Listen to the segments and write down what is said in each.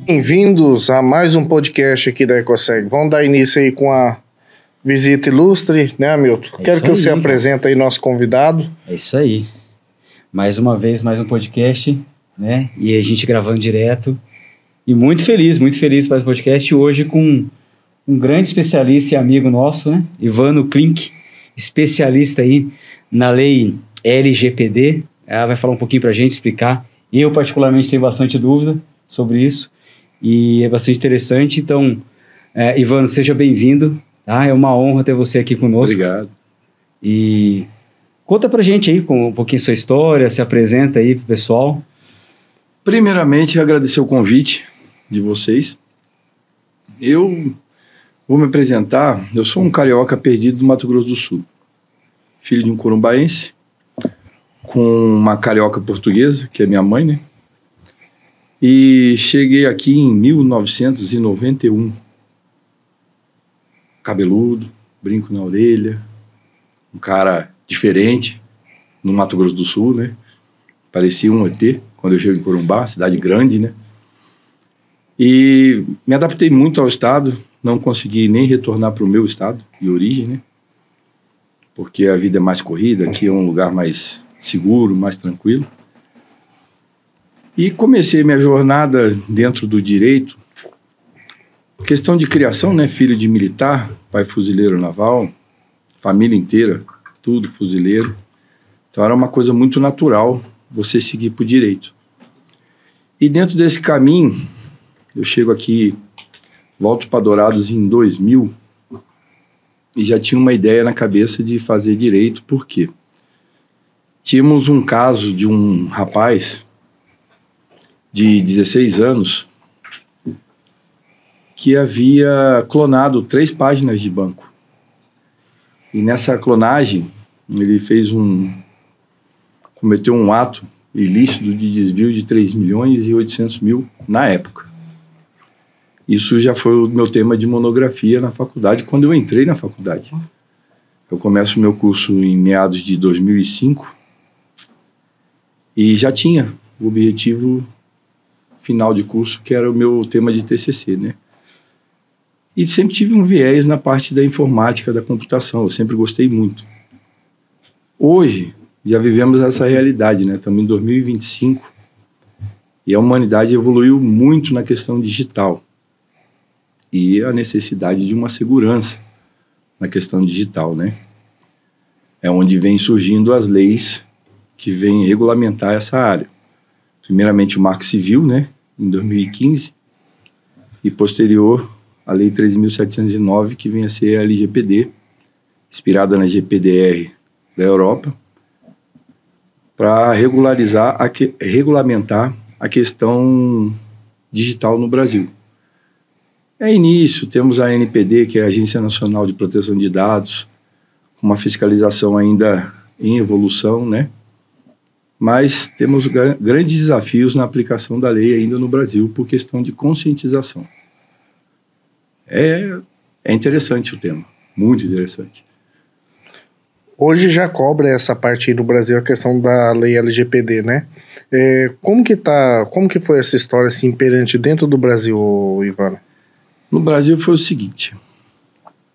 Bem-vindos a mais um podcast aqui da Ecoseg. Vamos dar início aí com a visita ilustre, né, Hamilton? Quero que você apresente aí nosso convidado. É isso aí. Mais uma vez, mais um podcast, né? E a gente gravando direto. E muito feliz para esse podcast hoje com um grande especialista e amigo nosso, né? Ivano Klink, especialista aí na lei LGPD. Ela vai falar um pouquinho para a gente, explicar. Eu, particularmente, tenho bastante dúvida sobre isso e é bastante interessante. Então, Ivano, seja bem-vindo. Tá? É uma honra ter você aqui conosco. Obrigado. E conta pra gente aí um pouquinho sua história, se apresenta aí pro pessoal. Primeiramente, agradecer o convite de vocês. Eu vou me apresentar. Eu sou um carioca perdido do Mato Grosso do Sul. Filho de um corumbaense, com uma carioca portuguesa, que é minha mãe, né? E cheguei aqui em 1991. Cabeludo, brinco na orelha, um cara diferente no Mato Grosso do Sul, né? Parecia um ET quando eu chego em Corumbá, cidade grande, né? E me adaptei muito ao estado, não consegui nem retornar para o meu estado de origem, né? Porque a vida é mais corrida, aqui é um lugar mais seguro, mais tranquilo. E comecei minha jornada dentro do direito. Questão de criação, né? Filho de militar, pai fuzileiro naval, família inteira, tudo fuzileiro. Então era uma coisa muito natural você seguir para o direito. E dentro desse caminho, eu chego aqui, volto para Dourados em 2000 e já tinha uma ideia na cabeça de fazer direito. Por quê? Tínhamos um caso de um rapaz de 16 anos que havia clonado 3 páginas de banco. E nessa clonagem, ele cometeu um ato ilícito de desvio de 3.800.000 na época. Isso já foi o meu tema de monografia na faculdade, quando eu entrei na faculdade. Eu começo o meu curso em meados de 2005 e já tinha o objetivo final de curso, que era o meu tema de TCC, né? E sempre tive um viés na parte da informática, da computação. Eu sempre gostei muito. Hoje, já vivemos essa realidade, né? Estamos em 2025 e a humanidade evoluiu muito na questão digital. E a necessidade de uma segurança na questão digital, né? É onde vem surgindo as leis que vêm regulamentar essa área. Primeiramente o Marco Civil, né? Em 2015. E posterior a Lei 13.709, que vem a ser a LGPD, inspirada na GPDR da Europa, para regulamentar a questão digital no Brasil. Início, temos a ANPD, que é a Agência Nacional de Proteção de Dados, com uma fiscalização ainda em evolução, né? Mas temos grandes desafios na aplicação da lei ainda no Brasil, por questão de conscientização. É interessante o tema, muito interessante. Hoje já cobra essa parte aí do Brasil, a questão da lei LGPD, né? Como que foi essa história assim, perante dentro do Brasil, Ivano? No Brasil foi o seguinte,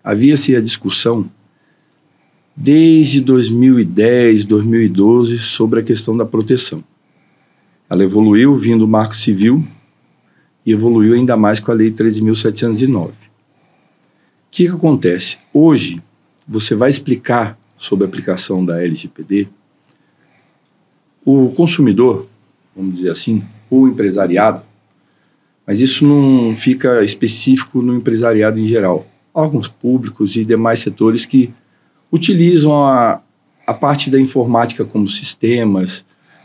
havia-se a discussão desde 2010, 2012, sobre a questão da proteção. Ela evoluiu vindo o Marco Civil e evoluiu ainda mais com a Lei 13.709. O que acontece? Hoje, você vai explicar sobre a aplicação da LGPD, o consumidor, vamos dizer assim, o empresariado, mas isso não fica específico no empresariado em geral. Órgãos públicos e demais setores que utilizam a parte da informática como sistemas,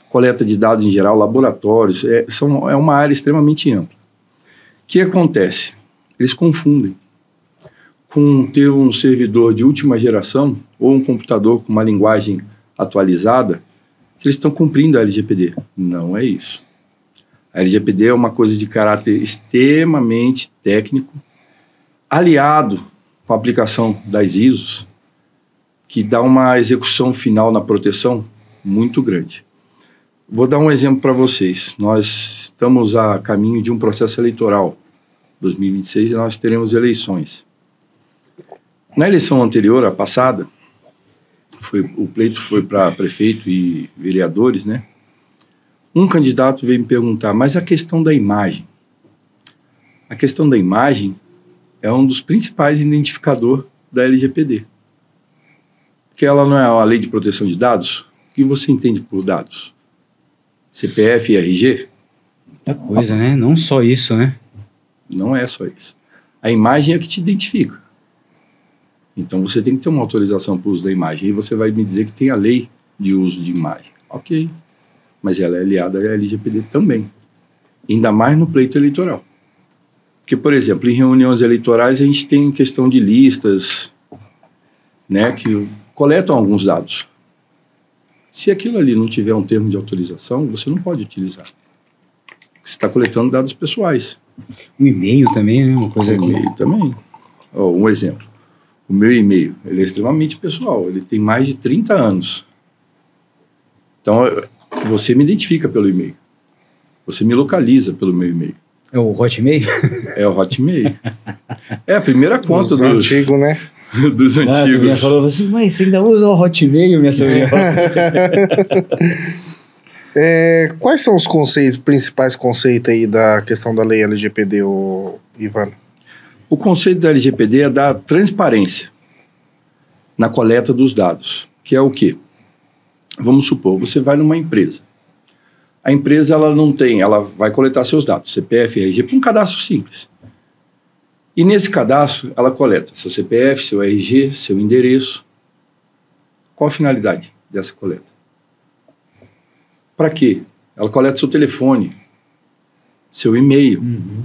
coleta de dados em geral, laboratórios, é uma área extremamente ampla. O que acontece? Eles confundem com ter um servidor de última geração ou um computador com uma linguagem atualizada, que eles estão cumprindo a LGPD. Não é isso. A LGPD é uma coisa de caráter extremamente técnico, aliado com a aplicação das ISOs, que dá uma execução final na proteção muito grande. Vou dar um exemplo para vocês. Nós estamos a caminho de um processo eleitoral. 2026 nós teremos eleições. Na eleição anterior, a passada, o pleito foi para prefeito e vereadores, né? Um candidato veio me perguntar, mas a questão da imagem. A questão da imagem é um dos principais identificadores da LGPD. Porque ela não é uma lei de proteção de dados? O que você entende por dados? CPF e RG? Muita coisa, né? Não só isso, né? Não é só isso. A imagem é o que te identifica. Então você tem que ter uma autorização para o uso da imagem. E você vai me dizer que tem a lei de uso de imagem. Ok. Mas ela é aliada à LGPD também. Ainda mais no pleito eleitoral. Porque, por exemplo, em reuniões eleitorais a gente tem questão de listas, né, que coletam alguns dados. Se aquilo ali não tiver um termo de autorização, você não pode utilizar. Você está coletando dados pessoais. Um e-mail também, né? Uma coisa aqui. E-mail também. Um exemplo. O meu e-mail, ele é extremamente pessoal. Ele tem mais de 30 anos. Então, você me identifica pelo e-mail. Você me localiza pelo meu e-mail. É o Hotmail? É o Hotmail. É a primeira conta dos antigos, né? Dos antigos. Nossa, minha falou assim, mas você ainda usa o Hotmail, minha sobrinha? Quais são os principais conceitos aí da questão da lei LGPD, Ivan? O conceito da LGPD é da transparência na coleta dos dados, que é o quê? Vamos supor, você vai numa empresa. A empresa ela vai coletar seus dados, CPF, RG, para um cadastro simples. E nesse cadastro, ela coleta seu CPF, seu RG, seu endereço. Qual a finalidade dessa coleta? Para quê? Ela coleta seu telefone, seu e-mail. Uhum.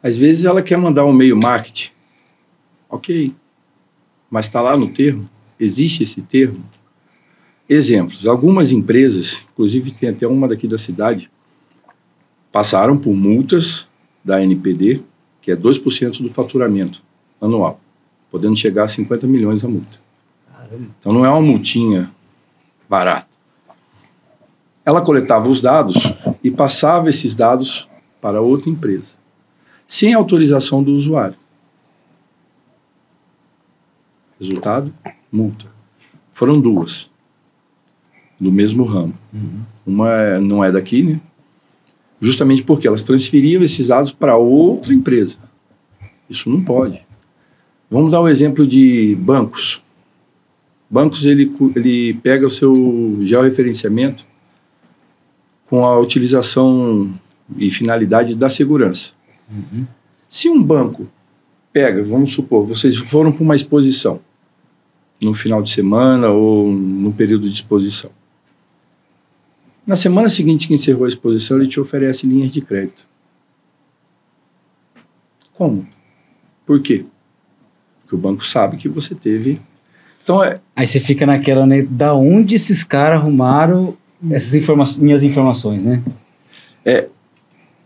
Às vezes ela quer mandar um e-mail marketing. Ok. Mas está lá no termo? Existe esse termo? Exemplos. Algumas empresas, inclusive tem até uma daqui da cidade, passaram por multas da NPD, que é 2% do faturamento anual, podendo chegar a 50 milhões a multa. Caramba. Então não é uma multinha barata. Ela coletava os dados e passava esses dados para outra empresa, sem autorização do usuário. Resultado? Multa. Foram duas, do mesmo ramo. Uhum. Uma não é daqui, né? Justamente porque elas transferiam esses dados para outra empresa. Isso não pode. Vamos dar o exemplo de bancos. Bancos, ele pega o seu georreferenciamento com a utilização e finalidade da segurança. Uhum. Se um banco pega, vamos supor, vocês foram para uma exposição no final de semana ou no período de exposição. Na semana seguinte que encerrou a exposição, ele te oferece linhas de crédito. Como? Por quê? Porque o banco sabe que você teve... Então Aí você fica naquela, né? Da onde esses caras arrumaram essas minhas informações, né?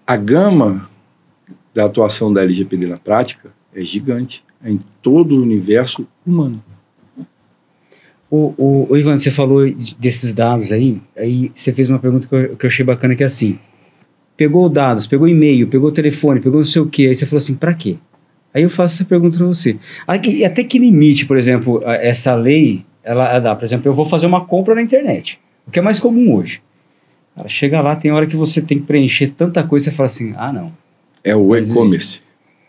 A gama da atuação da LGPD na prática é gigante. É em todo o universo humano. O Ivan, você falou desses dados aí você fez uma pergunta que eu achei bacana, que é assim, pegou dados, pegou e-mail, pegou telefone, pegou não sei o quê, aí você falou assim, pra quê? Aí eu faço essa pergunta pra você. Até que limite, por exemplo, essa lei, ela dá, por exemplo, eu vou fazer uma compra na internet, o que é mais comum hoje. Cara, chega lá, tem hora que você tem que preencher tanta coisa, você fala assim, não. É o e-commerce.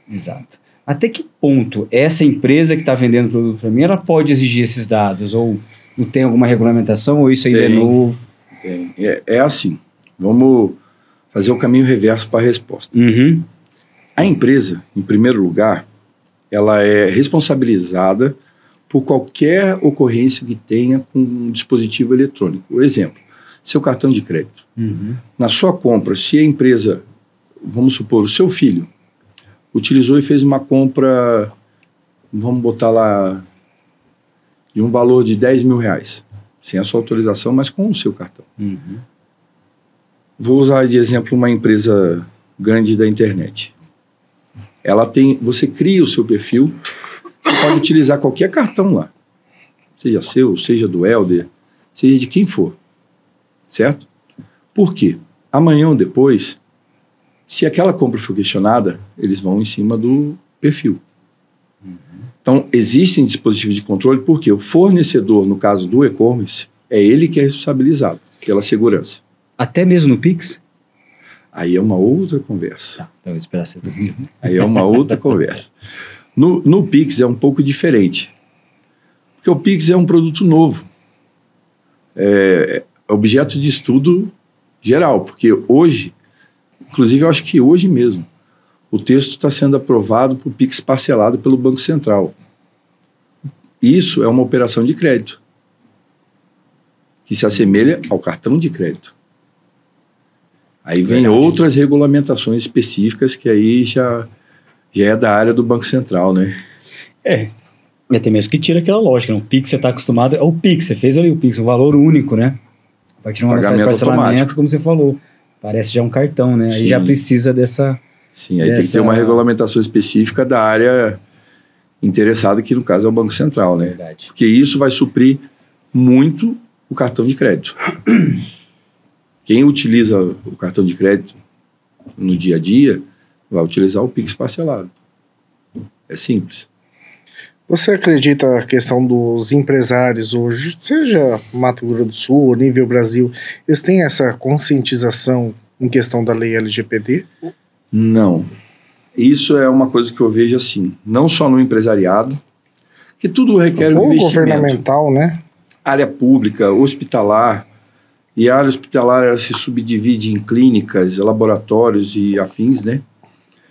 Exato. Até que ponto essa empresa que está vendendo produto para mim, ela pode exigir esses dados? Ou não tem alguma regulamentação? Ou isso ainda é novo? Tem. É assim. Vamos fazer o caminho reverso para a resposta. Uhum. A empresa, em primeiro lugar, ela é responsabilizada por qualquer ocorrência que tenha com um dispositivo eletrônico. Por exemplo, seu cartão de crédito. Uhum. Na sua compra, se a empresa, vamos supor, o seu filho, utilizou e fez uma compra, vamos botar lá, de um valor de 10 mil reais, sem a sua autorização, mas com o seu cartão. Uhum. Vou usar de exemplo uma empresa grande da internet. Você cria o seu perfil, você pode utilizar qualquer cartão lá, seja seu, seja do Helder, seja de quem for, certo? Por quê? Amanhã ou depois, Se aquela compra for questionada, eles vão em cima do perfil. Então, existem dispositivos de controle porque o fornecedor, no caso do e-commerce, é ele que é responsabilizado pela segurança. Até mesmo no Pix? Aí é uma outra conversa. Tá, então eu vou esperar você. Aí é uma outra conversa. No Pix é um pouco diferente. Porque o Pix é um produto novo. É objeto de estudo geral. Porque hoje, inclusive eu acho que hoje mesmo, o texto está sendo aprovado para o Pix parcelado pelo Banco Central. Isso é uma operação de crédito, que se assemelha ao cartão de crédito. Aí vem outras regulamentações específicas que aí já é da área do Banco Central, né? E até mesmo que tira aquela lógica, né? O Pix você está acostumado, é o Pix, você fez ali o Pix, o valor único, né? A partir do momento que faz parcelamento, automático. Como você falou, parece já um cartão, né? Aí Sim. Já precisa dessa... Sim, aí tem que ter uma regulamentação específica da área interessada, que no caso é o Banco Central, né? Verdade. Porque isso vai suprir muito o cartão de crédito. Quem utiliza o cartão de crédito no dia a dia vai utilizar o Pix parcelado. É simples. Você acredita a questão dos empresários hoje, seja Mato Grosso do Sul ou nível Brasil, eles têm essa conscientização em questão da lei LGPD? Não. Isso é uma coisa que eu vejo assim, não só no empresariado, que tudo requer um investimento. Governamental, né? Área pública, hospitalar, e a área hospitalar ela se subdivide em clínicas, laboratórios e afins, né?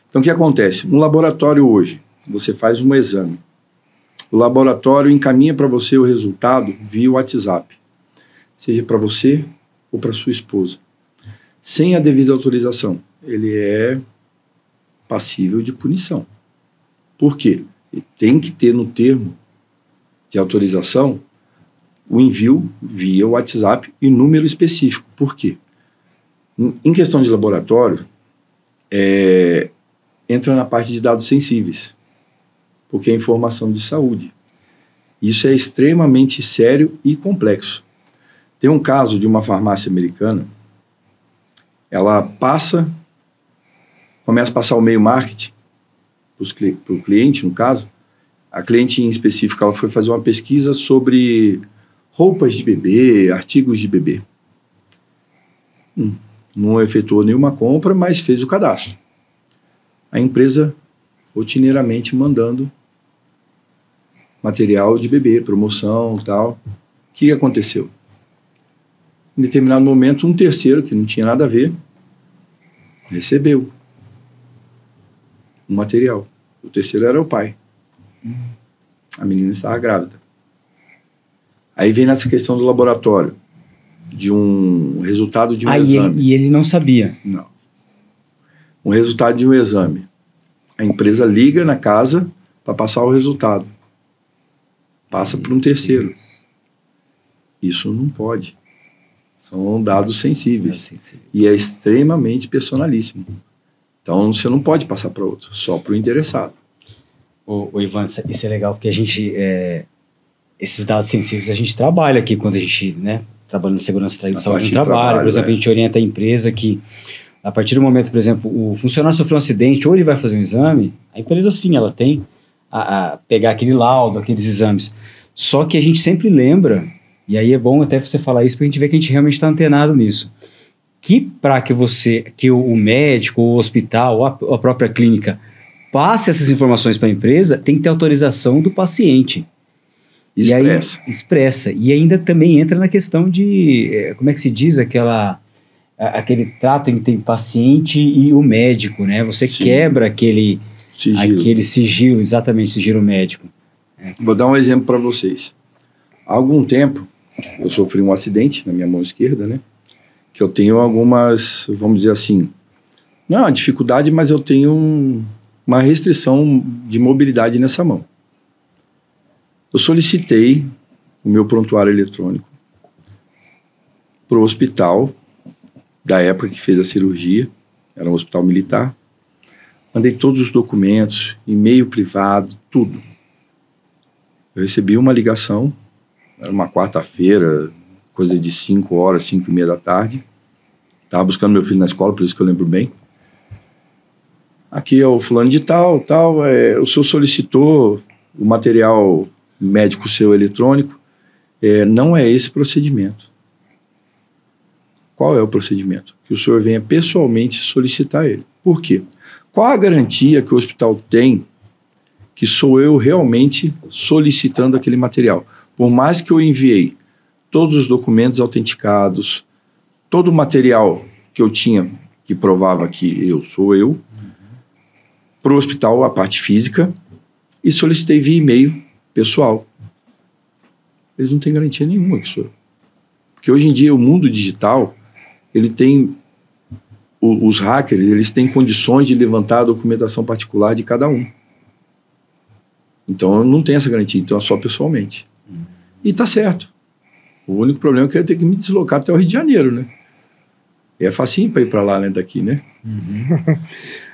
Então, o que acontece? Um laboratório hoje, você faz um exame. O laboratório encaminha para você o resultado via WhatsApp, seja para você ou para sua esposa, sem a devida autorização. Ele é passível de punição. Por quê? Ele tem que ter no termo de autorização o envio via WhatsApp e número específico. Por quê? Em questão de laboratório, entra na parte de dados sensíveis, porque é informação de saúde. Isso é extremamente sério e complexo. Tem um caso de uma farmácia americana, ela começa a passar o e-mail marketing para o cliente, no caso. A cliente em específico, ela foi fazer uma pesquisa sobre roupas de bebê, artigos de bebê. Não efetuou nenhuma compra, mas fez o cadastro. A empresa rotineiramente mandando material de bebê, promoção e tal. O que aconteceu? Em determinado momento, um terceiro, que não tinha nada a ver, recebeu um material. O terceiro era o pai. A menina estava grávida. Aí vem nessa questão do laboratório, de um resultado de um exame. E ele não sabia? Não. Um resultado de um exame. A empresa liga na casa para passar o resultado. Passa para um terceiro. Isso não pode. São dados sensíveis. E é extremamente personalíssimo. Então, você não pode passar para outro, só para o interessado. Ô Ivan, isso é legal, porque a gente... esses dados sensíveis a gente trabalha aqui quando a gente, né, trabalha na segurança da saúde, a gente trabalha, por exemplo, a gente orienta a empresa que a partir do momento, por exemplo, o funcionário sofreu um acidente ou ele vai fazer um exame, a empresa sim, ela tem a pegar aquele laudo, aqueles exames. Só que a gente sempre lembra, e aí é bom até você falar isso, porque a gente vê que a gente realmente está antenado nisso, que para que o médico, o hospital, a própria clínica passe essas informações para a empresa, tem que ter autorização do paciente. Expressa. E aí, expressa. E ainda também entra na questão de, como é que se diz, aquele trato entre o paciente e o médico, né? Você Sim. quebra aquele sigilo, exatamente, sigilo médico. Vou dar um exemplo para vocês. Há algum tempo, eu sofri um acidente na minha mão esquerda, né? Que eu tenho algumas, vamos dizer assim, não é uma dificuldade, mas eu tenho uma restrição de mobilidade nessa mão. Eu solicitei o meu prontuário eletrônico para o hospital da época que fez a cirurgia, era um hospital militar. Mandei todos os documentos, e-mail privado, tudo. Eu recebi uma ligação, era uma quarta-feira, coisa de 5 horas, 5:30 da tarde. Estava buscando meu filho na escola, por isso que eu lembro bem. aqui é o fulano de tal, o senhor solicitou o material médico seu eletrônico, não é esse procedimento. Qual é o procedimento? Que o senhor venha pessoalmente solicitar ele. Por quê? Qual a garantia que o hospital tem que sou eu realmente solicitando aquele material? Por mais que eu enviei todos os documentos autenticados, todo o material que eu tinha que provava que eu sou eu, para o hospital, a parte física, e solicitei via e-mail pessoal. Eles não têm garantia nenhuma que sou eu. Porque hoje em dia o mundo digital, ele tem, os hackers, eles têm condições de levantar a documentação particular de cada um. Então eu não tenho essa garantia, então é só pessoalmente. E tá certo. O único problema é que eu ia ter que me deslocar até o Rio de Janeiro, né? E é facinho para ir para lá, né, daqui, né?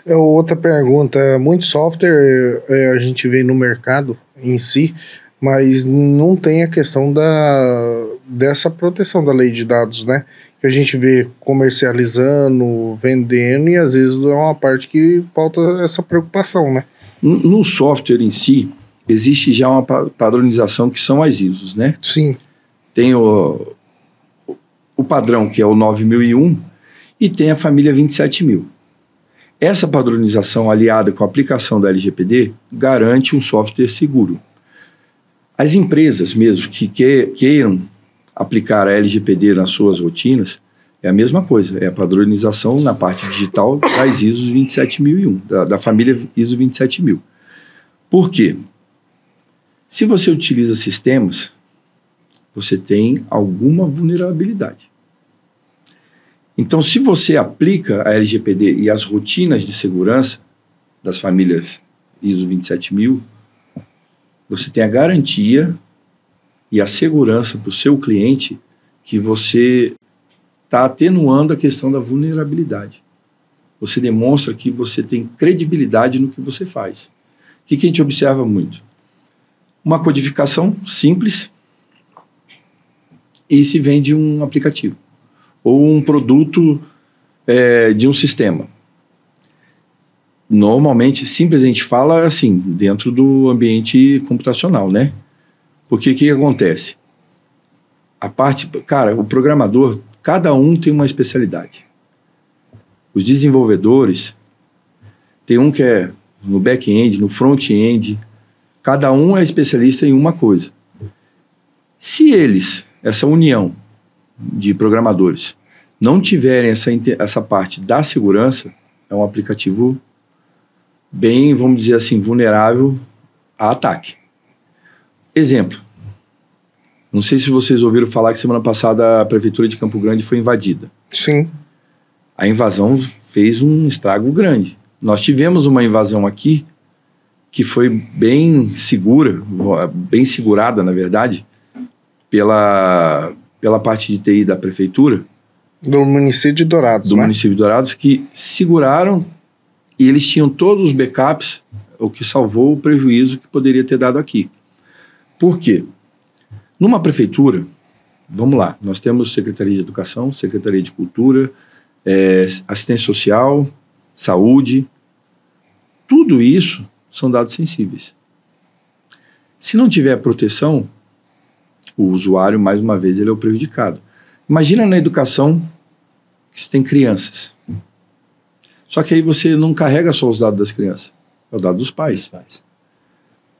Outra pergunta, muito software a gente vê no mercado em si, mas não tem a questão dessa proteção da lei de dados, né? Que a gente vê comercializando, vendendo, e às vezes é uma parte que falta essa preocupação, né? No software em si, existe já uma padronização que são as ISOs, né? Sim. Tem o padrão, que é o 9001, e tem a família 27000. Essa padronização, aliada com a aplicação da LGPD, garante um software seguro. As empresas mesmo que queiram aplicar a LGPD nas suas rotinas, é a mesma coisa, é a padronização na parte digital das ISOs 27001, da família ISO 27000. Por quê? Se você utiliza sistemas, você tem alguma vulnerabilidade. Então, se você aplica a LGPD e as rotinas de segurança das famílias ISO 27000, você tem a garantia e a segurança para o seu cliente que você está atenuando a questão da vulnerabilidade. Você demonstra que você tem credibilidade no que você faz. O que a gente observa muito? Uma codificação simples e se vende um aplicativo ou um produto de um sistema. Normalmente, simples a gente fala assim, dentro do ambiente computacional, né? Porque o que acontece? O programador, cada um tem uma especialidade. Os desenvolvedores, tem um que é no back-end, no front-end, cada um é especialista em uma coisa. Se essa união de programadores, não tiverem essa parte da segurança, é um aplicativo bem, vamos dizer assim, vulnerável a ataque. Exemplo. Não sei se vocês ouviram falar que semana passada a Prefeitura de Campo Grande foi invadida. Sim. A invasão fez um estrago grande. Nós tivemos uma invasão aqui que foi bem segurada, na verdade, pela parte de TI da Prefeitura. Do município de Dourados, do município de Dourados, que seguraram e eles tinham todos os backups, o que salvou o prejuízo que poderia ter dado aqui. Por quê? Numa prefeitura, vamos lá, nós temos Secretaria de Educação, Secretaria de Cultura, Assistência Social, Saúde, tudo isso são dados sensíveis. Se não tiver proteção, o usuário, mais uma vez, ele é o prejudicado. Imagina na educação que você tem crianças. Só que aí você não carrega só os dados das crianças, é o dado dos pais.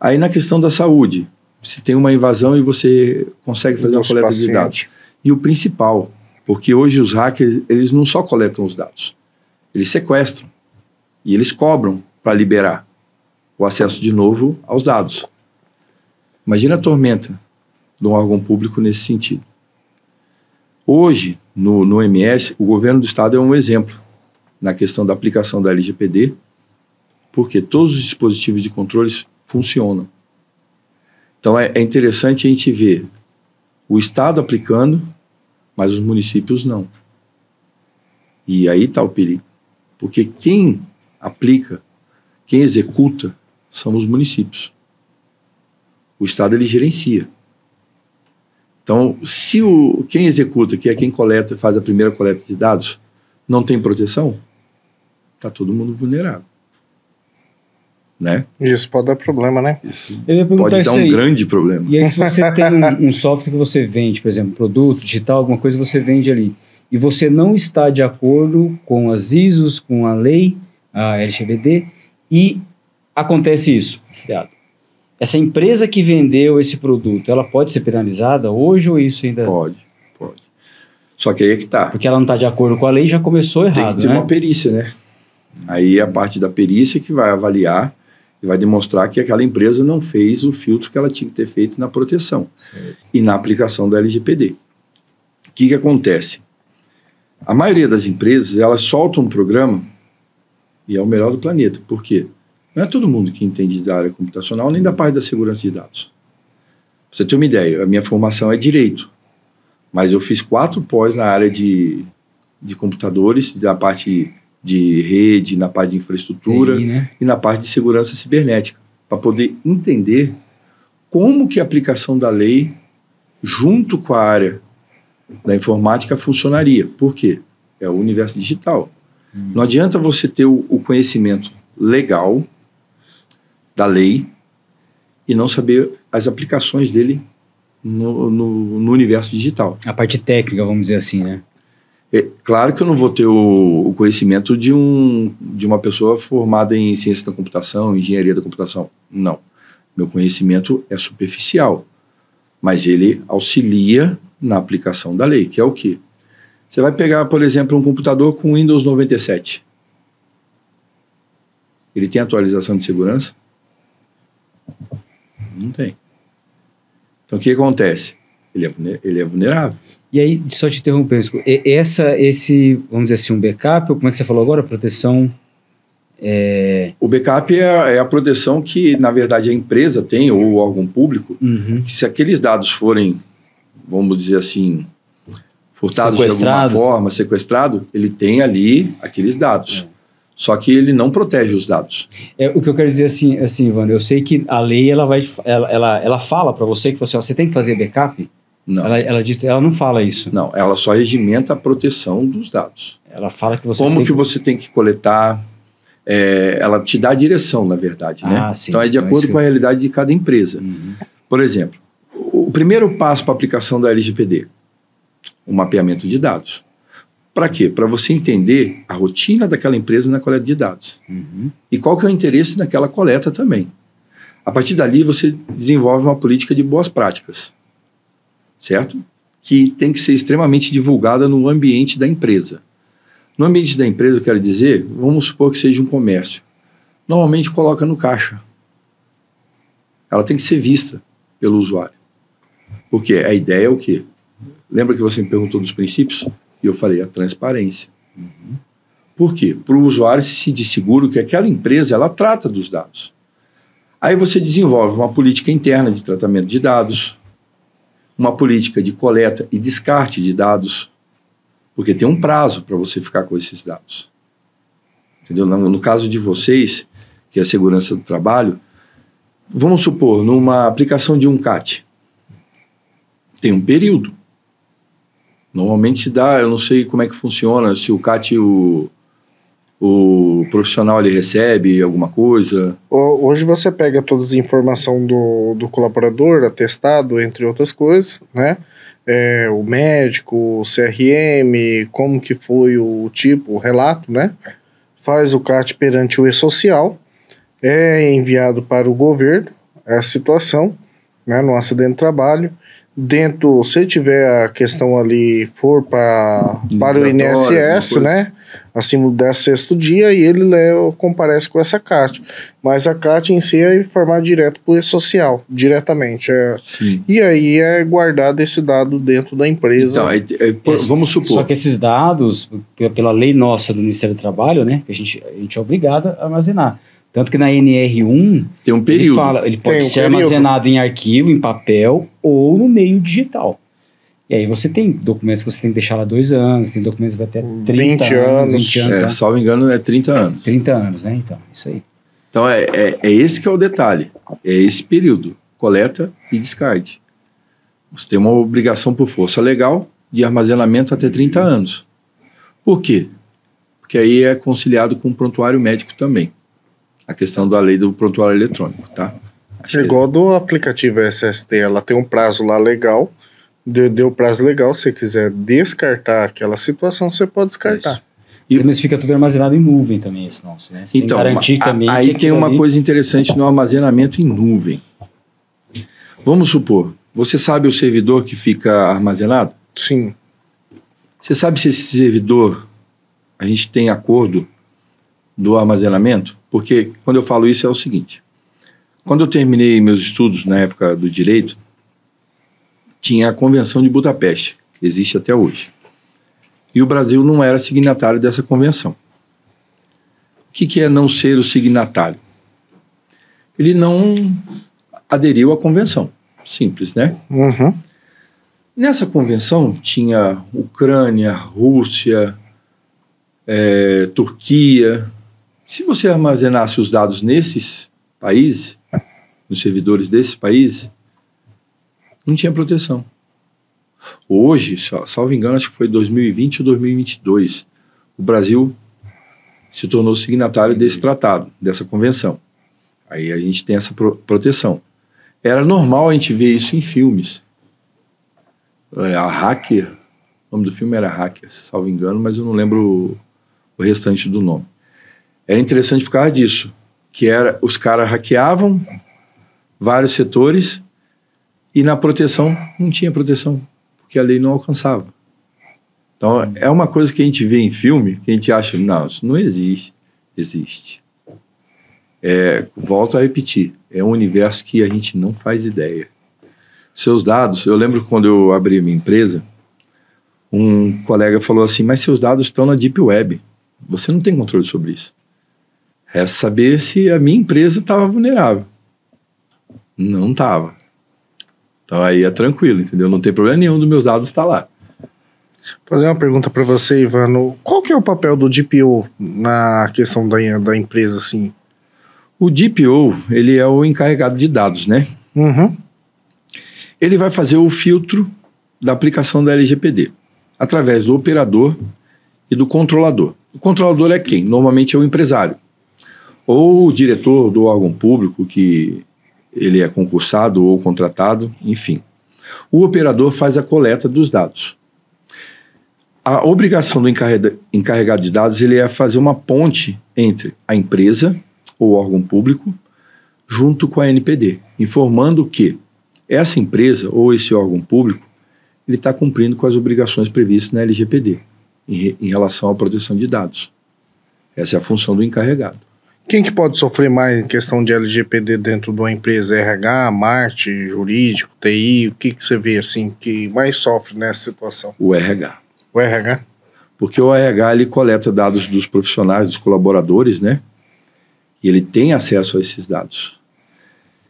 Aí na questão da saúde, se tem uma invasão e você consegue fazer uma coleta de dados. E o principal, porque hoje os hackers, eles não só coletam os dados, eles sequestram e eles cobram para liberar o acesso de novo aos dados. Imagina a tormenta de um órgão público nesse sentido. Hoje, no MS, o governo do estado é um exemplo na questão da aplicação da LGPD, porque todos os dispositivos de controles funcionam. Então é interessante a gente ver o estado aplicando, mas os municípios não. E aí está o perigo. Porque quem aplica, quem executa, são os municípios. O estado, ele gerencia. Então, se quem executa, que é quem coleta, faz a primeira coleta de dados, não tem proteção, está todo mundo vulnerável. né? Isso pode dar problema, né? Isso Eu ia perguntar pode dar isso um aí. grande problema. E aí, se você tem um software que você vende, por exemplo, produto, digital, alguma coisa você vende ali, e você não está de acordo com as ISOs, com a lei, a LGPD, e acontece isso, estreado. Essa empresa que vendeu esse produto, ela pode ser penalizada hoje ou isso ainda... Pode. Só que aí é que tá. Porque ela não está de acordo com a lei, já começou Tem errado, que ter né? uma perícia, né? Aí é a parte da perícia que vai avaliar e vai demonstrar que aquela empresa não fez o filtro que ela tinha que ter feito na proteção e na aplicação da LGPD. O que acontece? A maioria das empresas, elas soltam um programa e é o melhor do planeta. Por quê? Não é todo mundo que entende da área computacional nem da parte da segurança de dados. Pra você ter uma ideia, a minha formação é Direito, mas eu fiz 4 pós na área de computadores, da parte de rede, na parte de infraestrutura TI, né? e na parte de segurança cibernética, para poder entender como que a aplicação da lei, junto com a área da informática, funcionaria. Por quê? É o universo digital. Não adianta você ter o conhecimento legal da lei e não saber as aplicações dele no universo digital. A parte técnica, vamos dizer assim, né? É claro que eu não vou ter o conhecimento de uma pessoa formada em ciência da computação, engenharia da computação. Não. Meu conhecimento é superficial, mas ele auxilia na aplicação da lei, que é o quê? Você vai pegar, por exemplo, um computador com Windows 97. Ele tem atualização de segurança? Não tem. Então, o que acontece? Ele é vulnerável. E aí, só te interrompendo, vamos dizer assim, um backup, ou como é que você falou agora? Proteção... O backup é a proteção que, na verdade, a empresa tem, ou o órgão público, que se aqueles dados forem, vamos dizer assim, furtados de alguma forma, sequestrado, ele tem ali aqueles dados. Só que ele não protege os dados. O que eu quero dizer assim, Ivano, eu sei que a lei ela fala para você que você tem que fazer backup. Não. Ela não fala isso. Não, ela só regimenta a proteção dos dados. Ela fala que você Como que você tem que coletar, ela te dá a direção, na verdade, né? Sim. Então é de acordo com a realidade de cada empresa. Por exemplo, o primeiro passo para a aplicação da LGPD, o mapeamento de dados. Para quê? Para você entender a rotina daquela empresa na coleta de dados. E qual que é o interesse naquela coleta também. A partir dali, você desenvolve uma política de boas práticas, certo? Que tem que ser extremamente divulgada no ambiente da empresa. No ambiente da empresa, eu quero dizer, vamos supor que seja um comércio. Normalmente coloca no caixa. Ela tem que ser vista pelo usuário. Porque a ideia é o quê? Lembra que você me perguntou dos princípios? E eu falei, a transparência. Por quê? Para o usuário se sentir seguro que aquela empresa, ela trata dos dados. Aí você desenvolve uma política interna de tratamento de dados, uma política de coleta e descarte de dados, porque tem um prazo para você ficar com esses dados. Entendeu? No caso de vocês, que é a segurança do trabalho, vamos supor, numa aplicação de um CAT, tem um período. Normalmente se dá, eu não sei como é que funciona, se o CAT, o profissional, ele recebe alguma coisa. Hoje você pega todas as informações do colaborador, atestado, entre outras coisas, né? O médico, o CRM, como que foi o tipo, o relato, né? Faz o CAT perante o e-social, é enviado para o governo, a situação, né, no acidente de trabalho. Dentro, se tiver a questão ali, for para o INSS, né? Acima do 16º dia, e ele comparece com essa CAT. Mas a CAT em si é informar direto para o e-social, diretamente. E aí é guardado esse dado dentro da empresa. Então, vamos supor. Só que esses dados, pela lei nossa do Ministério do Trabalho, né? Que a gente é obrigado a armazenar. Tanto que na NR1, tem um período. Ele pode ser armazenado em arquivo, em papel ou no meio digital. E aí você tem documentos que você tem que deixar lá 2 anos, tem documentos que vai até 30 anos, 20 anos. Salvo engano, é 30 anos. 30 anos, né? Então, isso aí. Então, é esse que é o detalhe. É esse período, coleta e descarte. Você tem uma obrigação por força legal de armazenamento até 30 anos. Por quê? Porque aí é conciliado com o prontuário médico também. a questão da lei do prontuário eletrônico, tá? É igual do aplicativo SST, ela tem um prazo lá legal, deu prazo legal, se você quiser descartar aquela situação, você pode descartar. Mas fica tudo armazenado em nuvem também, esse nosso, né? Você então, tem que garantir também aí tem uma coisa interessante no armazenamento em nuvem. Vamos supor, você sabe o servidor que fica armazenado? Sim. Você sabe se esse servidor, a gente tem acordo do armazenamento? Porque quando eu falo isso é o seguinte, quando eu terminei meus estudos na época do direito, tinha a Convenção de Budapeste, que existe até hoje. E o Brasil não era signatário dessa convenção. O que é não ser o signatário? Ele não aderiu à convenção. Simples, né? Uhum. Nessa convenção tinha Ucrânia, Rússia, Turquia. Se você armazenasse os dados nesses países, nos servidores desses países, não tinha proteção. Hoje, salvo engano, acho que foi 2020 ou 2022, o Brasil se tornou signatário desse tratado, dessa convenção. Aí a gente tem essa proteção. Era normal a gente ver isso em filmes. A Hacker, o nome do filme era Hacker, salvo engano, mas eu não lembro o restante do nome. Era interessante por causa disso, que os caras hackeavam vários setores e na proteção não tinha proteção, porque a lei não alcançava. Então, é uma coisa que a gente vê em filme, que a gente acha, não, isso não existe. Existe. Volto a repetir, é um universo que a gente não faz ideia. Seus dados, eu lembro quando eu abri a minha empresa, um colega falou assim, mas seus dados estão na Deep Web, você não tem controle sobre isso. Resta saber se a minha empresa estava vulnerável. Não estava. Então aí é tranquilo, entendeu? Não tem problema nenhum dos meus dados estar lá. Vou fazer uma pergunta para você, Ivano. Qual que é o papel do DPO na questão da empresa, assim? O DPO, ele é o encarregado de dados, né? Uhum. Ele vai fazer o filtro da aplicação da LGPD, através do operador e do controlador. O controlador é quem? Normalmente é o empresário. Ou o diretor do órgão público, que ele é concursado ou contratado, enfim. O operador faz a coleta dos dados. A obrigação do encarregado de dados ele é fazer uma ponte entre a empresa ou órgão público junto com a NPD, informando que essa empresa ou esse órgão público ele está cumprindo com as obrigações previstas na LGPD em relação à proteção de dados. Essa é a função do encarregado. Quem que pode sofrer mais em questão de LGPD dentro de uma empresa? RH, marketing, jurídico, TI? O que você vê assim que mais sofre nessa situação? O RH. O RH? Porque o RH ele coleta dados dos profissionais, dos colaboradores, né? E ele tem acesso a esses dados.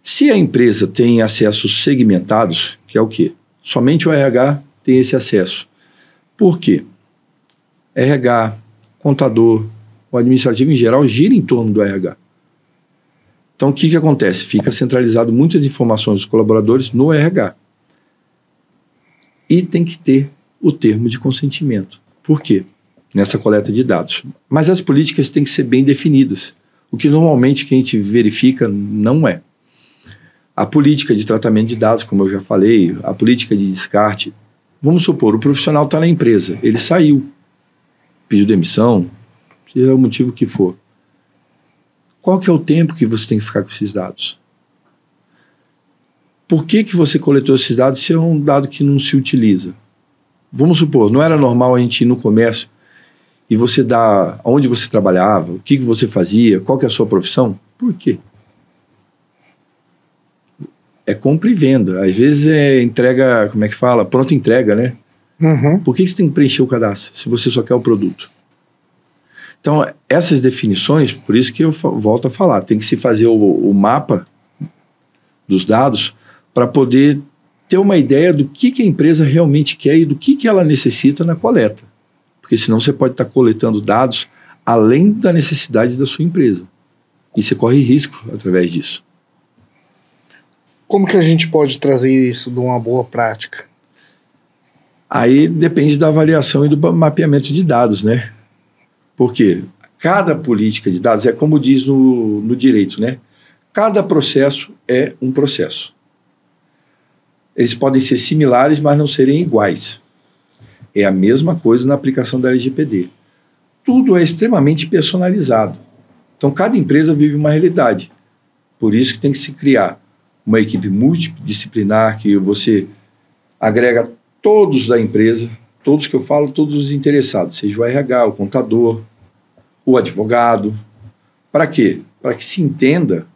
Se a empresa tem acessos segmentados, que é o quê? Somente o RH tem esse acesso. Por quê? RH, contador, o administrativo em geral gira em torno do RH. Então, o que acontece? Fica centralizado muitas informações dos colaboradores no RH. E tem que ter o termo de consentimento. Por quê? Nessa coleta de dados. Mas as políticas têm que ser bem definidas. O que normalmente que a gente verifica não é. A política de tratamento de dados, como eu já falei, a política de descarte. Vamos supor, o profissional está na empresa, ele saiu, pediu demissão, seja o motivo que for. Qual que é o tempo que você tem que ficar com esses dados? Por que você coletou esses dados se é um dado que não se utiliza? Vamos supor, não era normal a gente ir no comércio e você dar onde você trabalhava, o que você fazia, qual que é a sua profissão? Por quê? É compra e venda. Às vezes é entrega, como é que fala? Pronta entrega, né? Uhum. Por que você tem que preencher o cadastro se você só quer o produto? Então, essas definições, por isso que eu volto a falar, tem que se fazer o mapa dos dados para poder ter uma ideia do que a empresa realmente quer e do que ela necessita na coleta. Porque senão você pode estar coletando dados além da necessidade da sua empresa. E você corre risco através disso. Como que a gente pode trazer isso de uma boa prática? Aí depende da avaliação e do mapeamento de dados, né? Porque Cada política de dados é como diz no direito, né? Cada processo é um processo. Eles podem ser similares, mas não serem iguais. É a mesma coisa na aplicação da LGPD. Tudo é extremamente personalizado. Então, cada empresa vive uma realidade. Por isso que tem que se criar uma equipe multidisciplinar, que você agrega todos da empresa, todos que eu falo, todos os interessados, seja o RH, o contador, o advogado. Para quê? Para que se entenda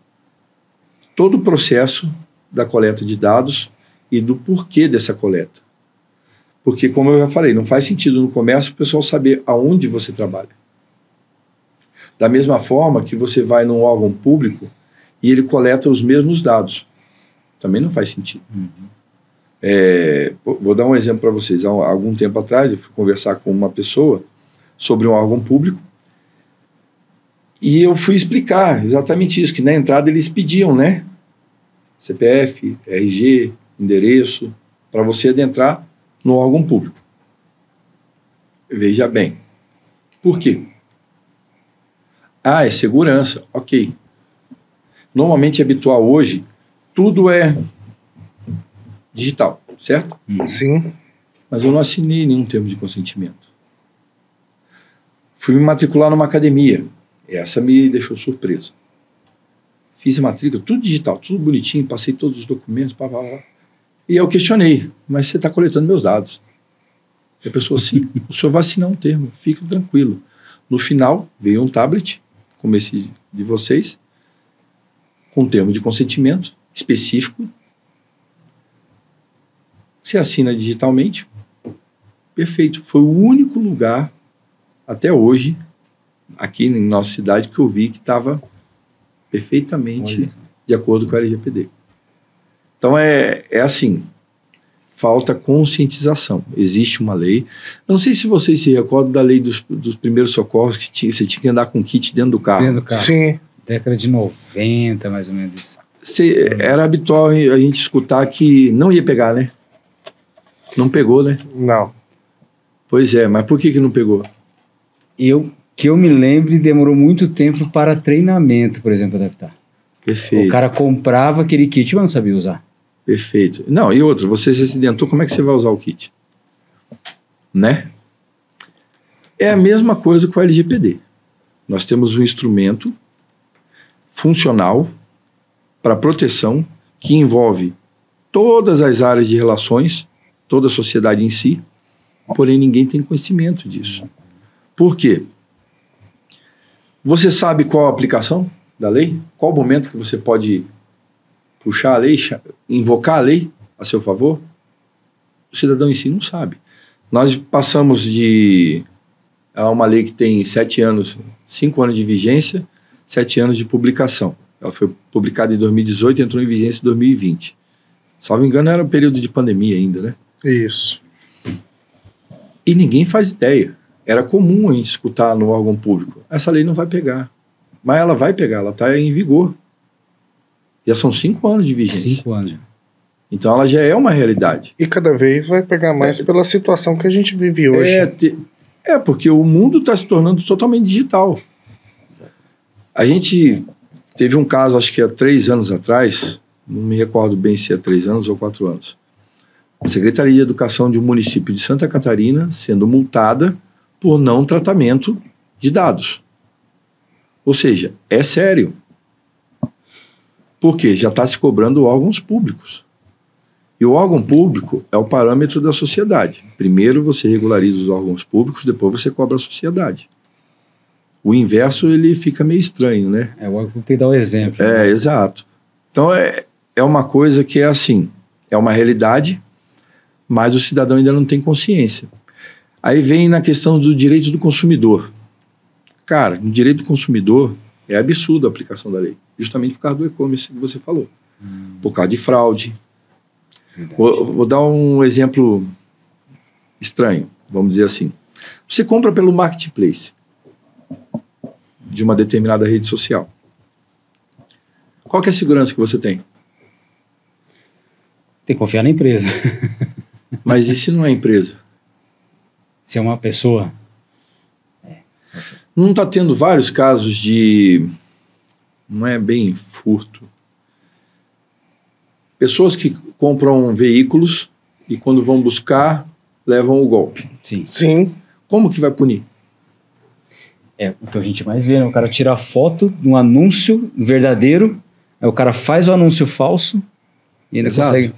todo o processo da coleta de dados e do porquê dessa coleta. Porque, como eu já falei, não faz sentido no comércio o pessoal saber aonde você trabalha. Da mesma forma que você vai num órgão público e ele coleta os mesmos dados. Também não faz sentido. Vou dar um exemplo para vocês. Há algum tempo atrás, eu fui conversar com uma pessoa sobre um órgão público e eu fui explicar exatamente isso, que na entrada eles pediam, né? CPF, RG, endereço, para você adentrar no órgão público. Veja bem. Por quê? É segurança. Ok. Normalmente é habitual hoje, tudo é digital, certo? Sim. Mas eu não assinei nenhum termo de consentimento. Fui me matricular numa academia. Essa me deixou surpreso. Fiz a matrícula, tudo digital, tudo bonitinho, passei todos os documentos, E eu questionei, mas você está coletando meus dados. E a pessoa, sim, o senhor vai assinar um termo, fica tranquilo. No final, veio um tablet, como esse de vocês, com um termo de consentimento específico. Você assina digitalmente. Perfeito. Foi o único lugar, até hoje, aqui em nossa cidade, que eu vi que estava perfeitamente de acordo com a LGPD. Então, é assim, falta conscientização. Existe uma lei. Eu não sei se vocês se recordam da lei dos primeiros socorros, que você tinha que andar com kit dentro do carro. Dentro do carro. Sim. Década de 90, mais ou menos isso. Era habitual a gente escutar que não ia pegar, né? Não pegou, né? Não. Pois é, mas por que não pegou? Que eu me lembre, demorou muito tempo para treinamento, por exemplo, adaptar. Perfeito. O cara comprava aquele kit, mas não sabia usar. Perfeito. Não, e outra, você se acidentou, como é que você vai usar o kit? Né? É a mesma coisa com a LGPD. Nós temos um instrumento funcional para proteção que envolve todas as áreas de relações, toda a sociedade em si, porém ninguém tem conhecimento disso. Por quê? Você sabe qual a aplicação da lei? Qual o momento que você pode puxar a lei, invocar a lei a seu favor? O cidadão em si não sabe. Nós passamos de uma lei que tem 7 anos, 5 anos de vigência, 7 anos de publicação. Ela foi publicada em 2018 e entrou em vigência em 2020. Salvo engano, era um período de pandemia ainda, né? Isso. E ninguém faz ideia. Era comum a gente escutar no órgão público. Essa lei não vai pegar. Mas ela vai pegar, ela está em vigor. Já são 5 anos de vigência. 5 anos. Então ela já é uma realidade. E cada vez vai pegar mais pela situação que a gente vive hoje. Porque o mundo está se tornando totalmente digital. A gente teve um caso, acho que há 3 anos atrás, não me recordo bem se é 3 anos ou 4 anos. A Secretaria de Educação de um município de Santa Catarina sendo multada por não tratamento de dados. Ou seja, é sério. Por quê? Já está se cobrando órgãos públicos. E o órgão público é o parâmetro da sociedade. Primeiro você regulariza os órgãos públicos, depois você cobra a sociedade. O inverso, ele fica meio estranho, né? O órgão tem que dar o exemplo. Né? Exato. Então, é uma coisa que é assim, é uma realidade, mas o cidadão ainda não tem consciência. Aí vem na questão do direito do consumidor. Cara, no direito do consumidor é absurdo a aplicação da lei, justamente por causa do e-commerce que você falou. Por causa de fraude. Vou dar um exemplo estranho, vamos dizer assim. Você compra pelo marketplace de uma determinada rede social. Qual que é a segurança que você tem? Tem que confiar na empresa. Mas e se não é empresa? Se é uma pessoa? Não está tendo vários casos de... Não é bem furto. Pessoas que compram veículos e quando vão buscar, levam o golpe. Sim. Sim. Como que vai punir? É o que a gente mais vê, né? O cara tira a foto de um anúncio verdadeiro, aí o cara faz o anúncio falso e ainda Exato. consegue...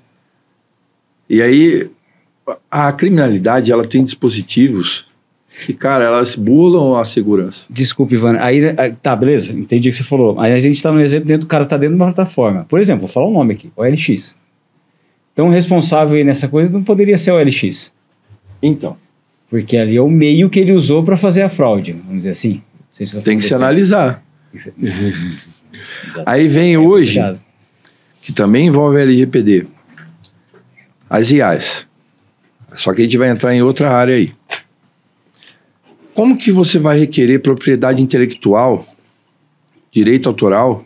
E aí, a criminalidade, ela tem dispositivos que, cara, elas burlam a segurança. Desculpe, Ivan. Aí, tá, beleza, entendi o que você falou. Aí a gente tá no exemplo, o cara tá dentro de uma plataforma. Por exemplo, vou falar o nome aqui, OLX. Então, o responsável aí nessa coisa não poderia ser o OLX. Então, Porque ali é o meio que ele usou para fazer a fraude, vamos dizer assim. Não sei se eu tô tem falando que se besteira. analisar. Tem que ser- Exato. Aí vem hoje, Obrigado. que também envolve a LGPD, as IAs. Só que a gente vai entrar em outra área aí. Como que você vai requerer propriedade intelectual, direito autoral,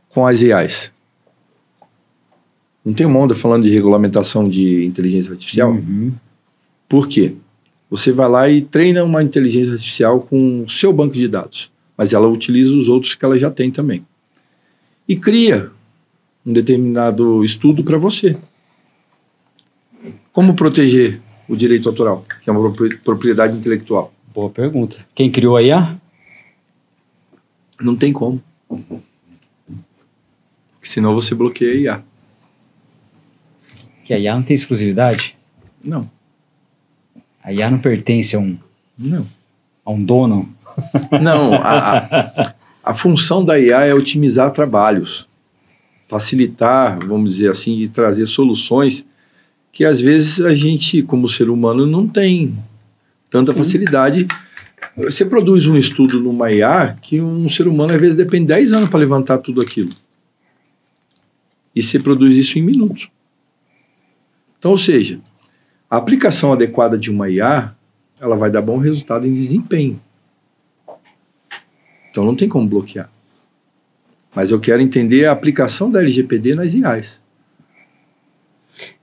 com as IAs? Não tem uma onda falando de regulamentação de inteligência artificial? Uhum. Por quê? Você vai lá e treina uma inteligência artificial com o seu banco de dados, mas ela utiliza os outros que ela já tem também. E cria um determinado estudo para você. Como proteger o direito autoral, que é uma propriedade intelectual? Boa pergunta. Quem criou a IA? Não tem como. Porque senão você bloqueia a IA. Que a IA não tem exclusividade? Não, A IA não pertence não. a um dono? Não, a função da IA é otimizar trabalhos, facilitar, vamos dizer assim, e trazer soluções que às vezes a gente, como ser humano, não tem tanta facilidade. Você produz um estudo numa IA que um ser humano às vezes depende de 10 anos para levantar tudo aquilo. E você produz isso em minutos. Então, ou seja, a aplicação adequada de uma IA, ela vai dar bom resultado em desempenho. Então não tem como bloquear. Mas eu quero entender a aplicação da LGPD nas IAs.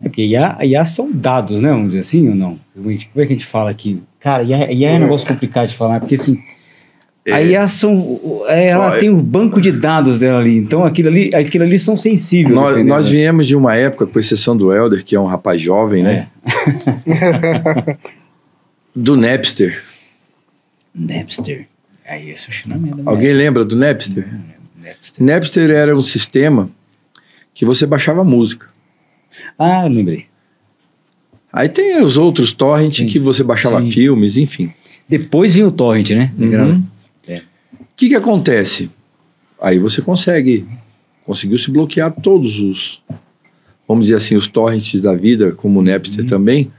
É porque IA são dados, né? Vamos dizer assim ou não? Como é que a gente fala aqui? Cara, IA é um negócio complicado de falar, porque assim, a IA ela tem o banco de dados dela ali, então aquilo ali são sensíveis. Nós viemos de uma época, com exceção do Helder, que é um rapaz jovem, né? Do Napster. Napster. Aí esse é o chinamento. Alguém lembra do Napster? Napster. Napster era um sistema que você baixava música. Ah, eu lembrei. Aí tem os outros torrent que você baixava Sim. filmes, enfim. Depois vinha o torrent, né? Uhum. É. O que acontece? Aí você conseguiu se bloquear todos os, vamos dizer assim, os torrents da vida, como o Napster também,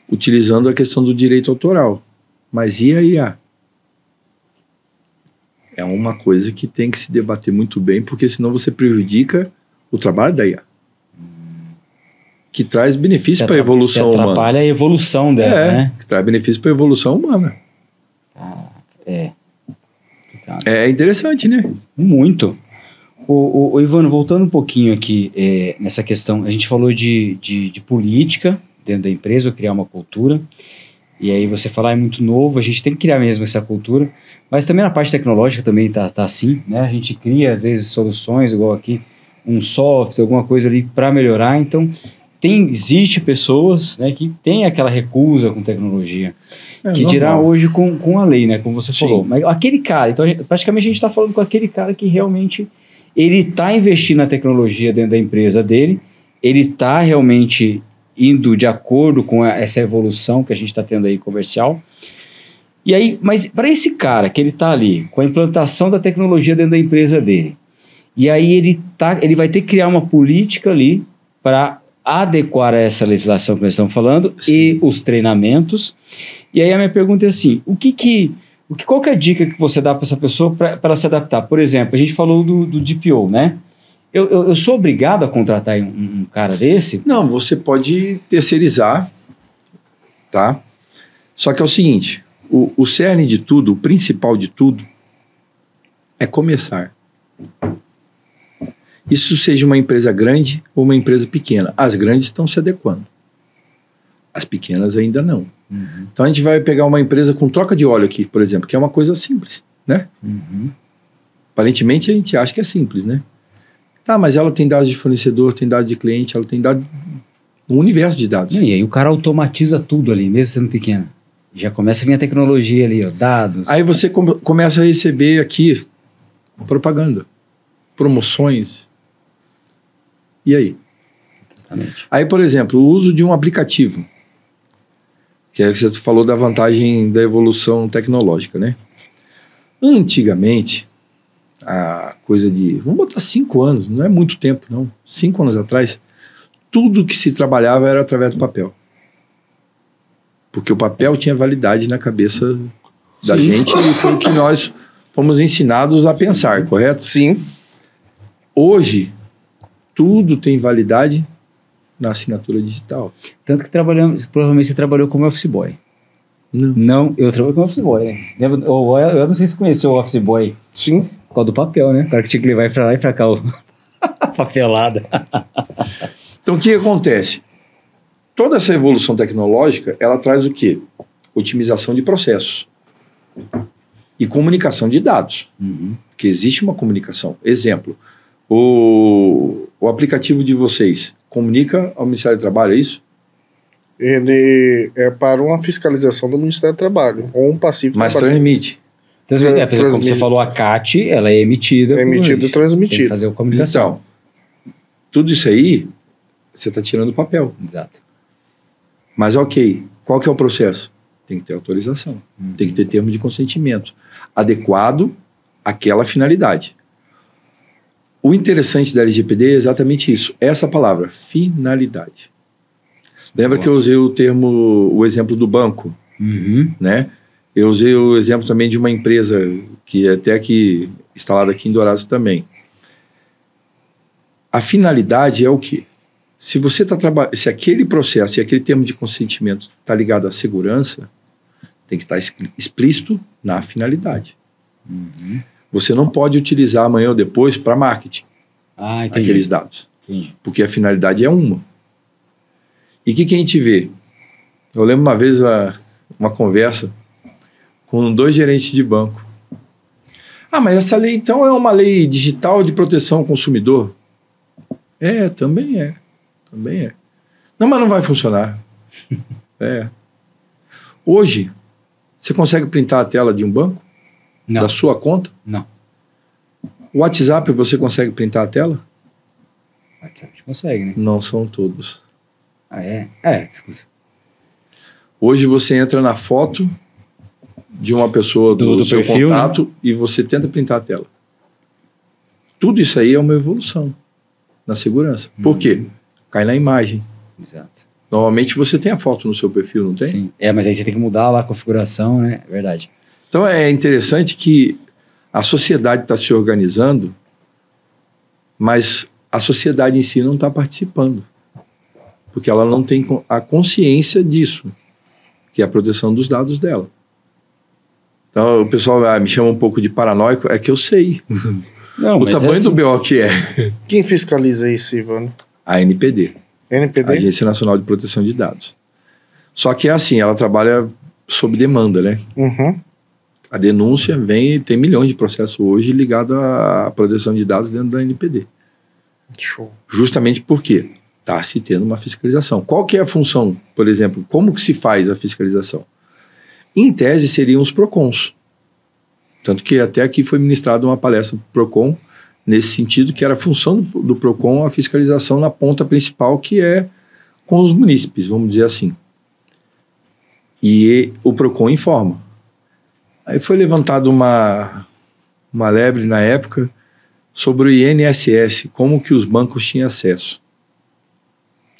utilizando a questão do direito autoral. Mas e a IA? É uma coisa que tem que se debater muito bem, porque senão você prejudica o trabalho da IA. Que traz benefício para a evolução humana. Atrapalha a evolução dela, né? Que traz benefício para a evolução humana. É interessante, né? Muito. O Ivano, voltando um pouquinho aqui nessa questão, a gente falou de política dentro da empresa, criar uma cultura, e aí você falar é muito novo, a gente tem que criar mesmo essa cultura, mas também na parte tecnológica também tá assim, né? A gente cria às vezes soluções, igual aqui, um software, alguma coisa ali para melhorar, então existe pessoas, né, que tem aquela recusa com tecnologia, que dirá hoje com a lei, né, como você falou. Mas aquele cara, então praticamente a gente está falando com aquele cara que realmente ele está investindo na tecnologia dentro da empresa dele, ele está realmente indo de acordo com essa evolução que a gente está tendo aí comercial. E aí, mas para esse cara que ele está ali com a implantação da tecnologia dentro da empresa dele, e aí ele vai ter que criar uma política ali para adequar a essa legislação que nós estamos falando. Sim. E os treinamentos. E aí a minha pergunta é assim, qual que é a dica que você dá para essa pessoa para ela se adaptar? Por exemplo, a gente falou do DPO, né? Eu sou obrigado a contratar um cara desse? Não, você pode terceirizar, tá? Só que é o seguinte, o cerne de tudo, o principal de tudo, é começar. Isso seja uma empresa grande ou uma empresa pequena. As grandes estão se adequando. As pequenas ainda não. Então a gente vai pegar uma empresa com troca de óleo aqui, por exemplo, que é uma coisa simples, né? Aparentemente a gente acha que é simples, né? Tá, mas ela tem dados de fornecedor, tem dados de cliente, ela tem dados, um universo de dados. E aí o cara automatiza tudo ali, mesmo sendo pequeno. Já começa a vir a tecnologia ali, ó, dados. Aí você começa a receber aqui propaganda, promoções. E aí? Exatamente. Aí, por exemplo, o uso de um aplicativo, que é, você falou da vantagem da evolução tecnológica, né? Antigamente, a coisa de, vamos botar 5 anos, não é muito tempo não, 5 anos atrás, tudo que se trabalhava era através do papel. Porque o papel tinha validade na cabeça da gente e foi o que nós fomos ensinados a pensar, correto? Sim. Hoje, tudo tem validade na assinatura digital. Tanto que provavelmente você trabalhou como office boy. Não, eu trabalhei como office boy, né? Eu não sei se você conheceu o office boy. Sim. Por causa do papel, né? O cara que tinha que levar pra lá e pra cá a papelada. Então, o que acontece? Toda essa evolução tecnológica, ela traz o quê? Otimização de processos. E comunicação de dados. Porque existe uma comunicação. Exemplo, o aplicativo de vocês comunica ao Ministério do Trabalho, é isso? Ele é para uma fiscalização do Ministério do Trabalho, ou um passivo. Mas transmite. Por exemplo, como você falou, a CAT, ela é emitida. É emitida e transmitida. Tem que fazer a comunicação. Então, tudo isso aí, você está tirando o papel. Exato. Mas ok, qual que é o processo? Tem que ter autorização, tem que ter termo de consentimento adequado àquela finalidade. O interessante da LGPD é exatamente isso, essa palavra, finalidade. Lembra que eu usei o exemplo do banco, né? Eu usei o exemplo também de uma empresa que é até aqui, instalada aqui em Dourados também. A finalidade é o quê? Se você está trabalhando, se aquele processo e aquele termo de consentimento está ligado à segurança, tem que estar explícito na finalidade. Você não pode utilizar amanhã ou depois para marketing aqueles dados. Porque a finalidade é uma. E o que a gente vê? Eu lembro uma vez uma conversa com 2 gerentes de banco. Ah, mas essa lei então é uma lei digital de proteção ao consumidor? É, também é. Também é. Não, mas não vai funcionar. Hoje, você consegue printar a tela de um banco? Não. Da sua conta? Não. O WhatsApp você consegue printar a tela? O WhatsApp consegue, né? Não são todos. Ah, é? É. Hoje você entra na foto de uma pessoa do seu perfil, contato, né? E você tenta printar a tela. Tudo isso aí é uma evolução na segurança. Por quê? Cai na imagem. Exato. Normalmente você tem a foto no seu perfil, não tem? Sim. Mas aí você tem que mudar lá a configuração, né? É verdade. Então é interessante que a sociedade está se organizando, mas a sociedade em si não está participando. Porque ela não tem a consciência disso, que é a proteção dos dados dela. Então o pessoal me chama um pouco de paranoico, é que eu sei. Não, o tamanho do BO que é. Quem fiscaliza isso, Ivano? A ANPD. NPD? Agência Nacional de Proteção de Dados. Só que é assim, ela trabalha sob demanda, né? A denúncia vem e tem milhões de processos hoje ligados à proteção de dados dentro da ANPD. Show. Justamente porque está se tendo uma fiscalização. Qual que é a função, por exemplo? Como que se faz a fiscalização? Em tese, seriam os PROCONs. Tanto que até aqui foi ministrada uma palestra do PROCON, nesse sentido, que era a função do PROCON a fiscalização na ponta principal, que é com os munícipes, vamos dizer assim. E o PROCON informa. Aí foi levantada uma lebre na época sobre o INSS, como que os bancos tinham acesso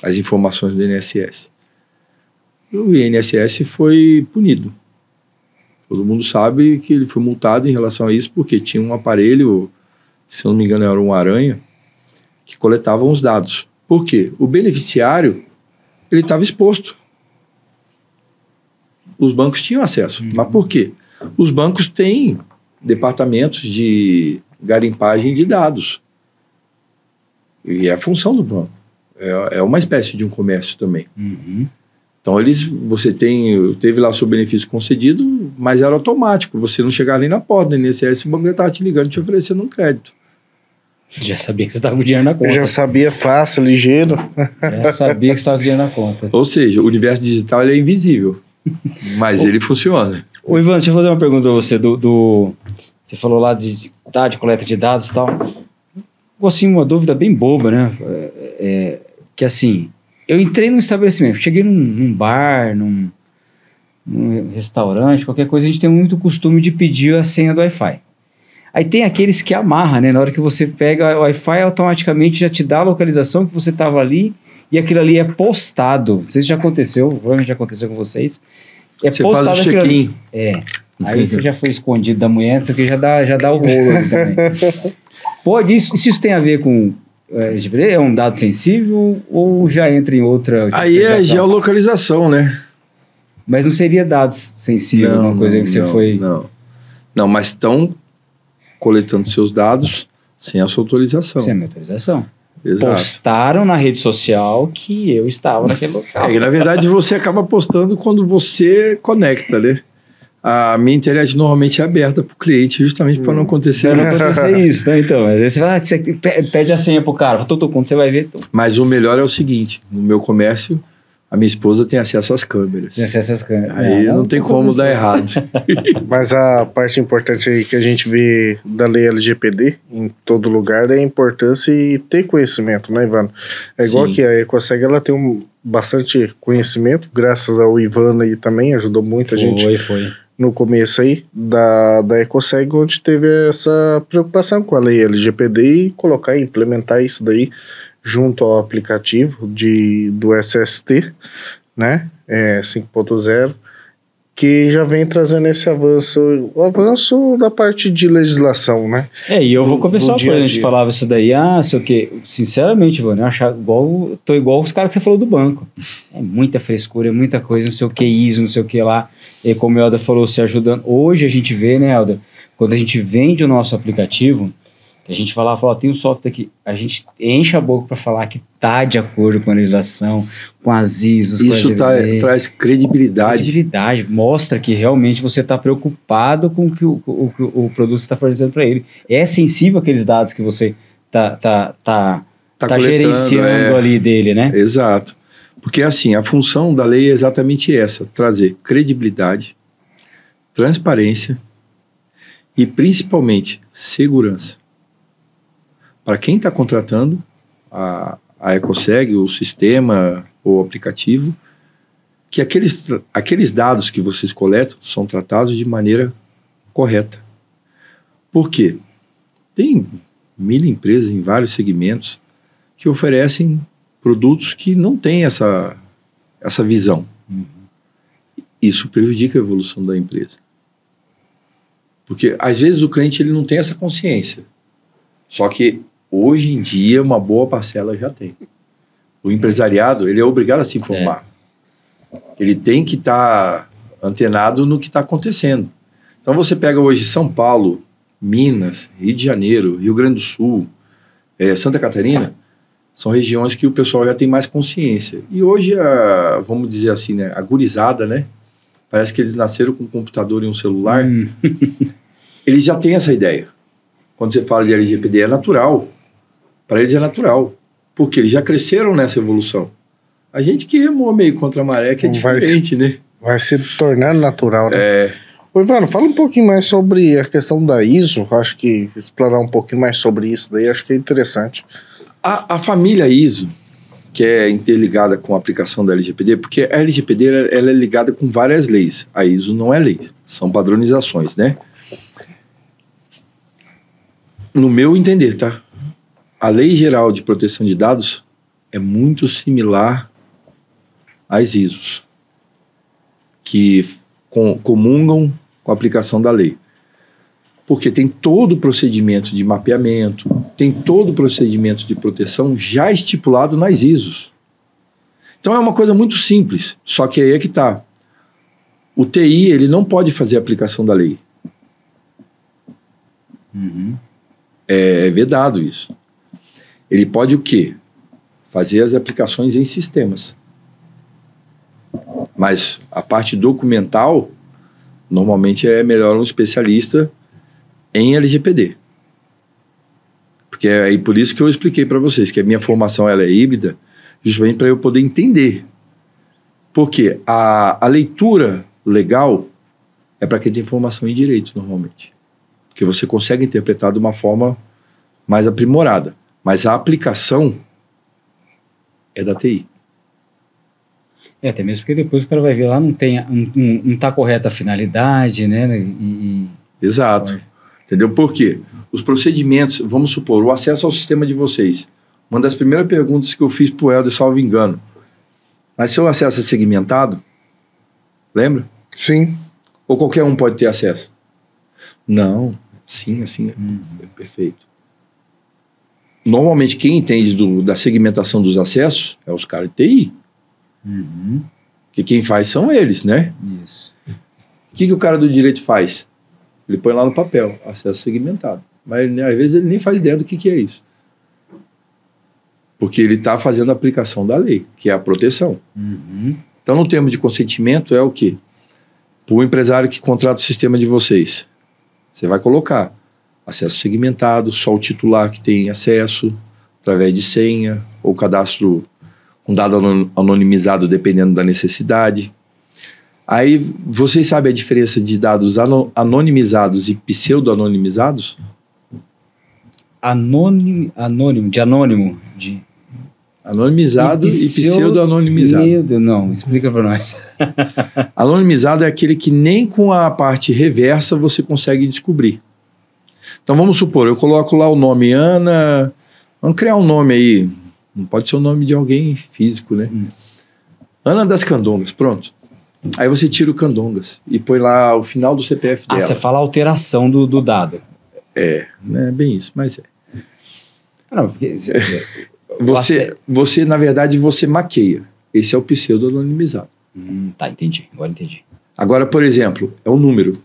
às informações do INSS. O INSS foi punido. Todo mundo sabe que ele foi multado em relação a isso, porque tinha um aparelho, se eu não me engano era um Aranha, que coletava os dados. Por quê? O beneficiário, ele estava exposto. Os bancos tinham acesso. Mas por quê? Os bancos têm departamentos de garimpagem de dados. E é a função do banco. É uma espécie de um comércio também. Então, você teve lá seu benefício concedido, mas era automático. Você não chegava nem na porta do INSS, o banco estava te ligando, te oferecendo um crédito. Já sabia que você estava com dinheiro na conta. Já sabia fácil, ligeiro. Já sabia que você estava com dinheiro na conta. Ou seja, o universo digital ele é invisível, mas ele funciona. Ô, Ivan, deixa eu fazer uma pergunta para você. Você falou lá de coleta de dados e tal. Assim, uma dúvida bem boba, né? Que assim, eu entrei num estabelecimento, cheguei num bar, num restaurante, qualquer coisa, a gente tem muito costume de pedir a senha do Wi-Fi. Aí tem aqueles que amarram, né? Na hora que você pega o Wi-Fi, automaticamente já te dá a localização que você estava ali e aquilo ali é postado. Não sei se já aconteceu, provavelmente já aconteceu com vocês. Você faz o check-in. Aí você já foi escondido da mulher, isso aqui já dá o rolo ali também. Pode isso, se isso tem a ver com LGBT, é um dado sensível ou já entra em outra... Aí é geolocalização, né? Mas não seria dados sensíveis, uma coisa que você foi... Não, mas estão coletando seus dados sem a sua autorização. Sem a minha autorização. Exato. Postaram na rede social que eu estava naquele local. Na verdade, você acaba postando quando você conecta, né? A minha internet normalmente é aberta para o cliente, justamente para não acontecer isso, né? Então, às vezes você vai, você pede a senha pro cara, quando você vai ver. Mas o melhor é o seguinte: no meu comércio, a minha esposa tem acesso às câmeras. Tem acesso às câmeras. Aí não tem como dar errado. Mas a parte importante aí que a gente vê da lei LGPD em todo lugar é a importância e ter conhecimento, né, Ivan? É igual que a Ecoseg, ela tem bastante conhecimento, graças ao Ivan aí também, ajudou muito a gente. Foi. No começo aí da Ecoseg, onde teve essa preocupação com a lei LGPD e implementar isso daí junto ao aplicativo do SST, né, 5.0, que já vem trazendo esse o avanço da parte de legislação, né? E eu vou confessar uma coisa, a gente falava isso daí, sei o quê, sinceramente, Ivone, eu achava tô igual os caras que você falou do banco. É muita frescura, é muita coisa, não sei o que, ISO, não sei o que lá, e como o Helder falou, se ajudando. Hoje a gente vê, né, Helder, quando a gente vende o nosso aplicativo, a gente fala, tem um software aqui, a gente enche a boca para falar que está de acordo com a legislação, com as ISOs. Isso traz credibilidade. Credibilidade, mostra que realmente você está preocupado com o que o produto está fornecendo para ele. É sensível aqueles dados que você tá gerenciando ali dele, né? Exato. Porque assim, a função da lei é exatamente essa, trazer credibilidade, transparência e principalmente segurança. Para quem está contratando a Ecoseg, o sistema ou o aplicativo, que aqueles dados que vocês coletam são tratados de maneira correta. Por quê? Tem 1000 empresas em vários segmentos que oferecem produtos que não têm essa visão. Isso prejudica a evolução da empresa. Porque, às vezes, o cliente ele não tem essa consciência. Só que hoje em dia, uma boa parcela já tem. O empresariado, ele é obrigado a se informar. Ele tem que estar antenado no que está acontecendo. Então, você pega hoje São Paulo, Minas, Rio de Janeiro, Rio Grande do Sul, Santa Catarina, são regiões que o pessoal já tem mais consciência. E hoje, vamos dizer assim, né, a gurizada, né? Parece que eles nasceram com um computador e um celular. Eles já têm essa ideia. Quando você fala de LGPD, é natural. Para eles é natural. Porque eles já cresceram nessa evolução. A gente que remou meio contra a maré, que é diferente, né? Vai se tornando natural, né? Ô, Ivano, fala um pouquinho mais sobre a questão da ISO. Acho que explorar um pouquinho mais sobre isso daí, acho que é interessante. A família ISO, que é interligada com a aplicação da LGPD, porque a LGPD ela é ligada com várias leis. A ISO não é lei, são padronizações, né? No meu entender, tá? A Lei Geral de Proteção de Dados é muito similar às ISOs, que comungam com a aplicação da lei. Porque tem todo o procedimento de mapeamento, tem todo o procedimento de proteção já estipulado nas ISOs. Então é uma coisa muito simples, só que aí é que está. O TI, ele não pode fazer a aplicação da lei. É vedado isso. Ele pode o quê? Fazer as aplicações em sistemas. Mas a parte documental, normalmente é melhor um especialista em LGPD. Porque é por isso que eu expliquei para vocês que a minha formação ela é híbrida, justamente para eu poder entender. Porque a leitura legal é para quem tem formação em direito, normalmente. Porque você consegue interpretar de uma forma mais aprimorada. Mas a aplicação é da TI. Até mesmo porque depois o cara vai ver lá, não está correta a finalidade, né? Exato. Entendeu? Por quê? Os procedimentos, vamos supor, o acesso ao sistema de vocês. Uma das primeiras perguntas que eu fiz para o Helder, salvo engano. Mas seu acesso é segmentado? Lembra? Sim. Ou qualquer um pode ter acesso? Não. Sim, assim. É perfeito. Normalmente, quem entende da segmentação dos acessos é os caras de TI. Que quem faz são eles, né? Isso. O que o cara do direito faz? Ele põe lá no papel, acesso segmentado. Mas às vezes ele nem faz ideia do que é isso. Porque ele está fazendo a aplicação da lei, que é a proteção. Então, no termo de consentimento, é o quê? Para o empresário que contrata o sistema de vocês, você vai colocar acesso segmentado, só o titular que tem acesso, através de senha, ou cadastro com dado anonimizado, dependendo da necessidade. Aí, vocês sabem a diferença de dados anonimizados e pseudo-anonimizados? Anônimo. Anonimizado e pseudo-anonimizado. Meu Deus, não, explica para nós. Anonimizado é aquele que nem com a parte reversa você consegue descobrir. Então, vamos supor, eu coloco lá o nome Ana, vamos criar um nome aí, não pode ser o nome de alguém físico, né? Ana das Candongas, pronto. Aí você tira o Candongas e põe lá o final do CPF dela. Você fala alteração do dado. Não é bem isso, mas é. Não, porque... Você, na verdade, você maqueia. Esse é o pseudo-anonimizado. Tá, entendi. Agora entendi. Agora, por exemplo, é o número.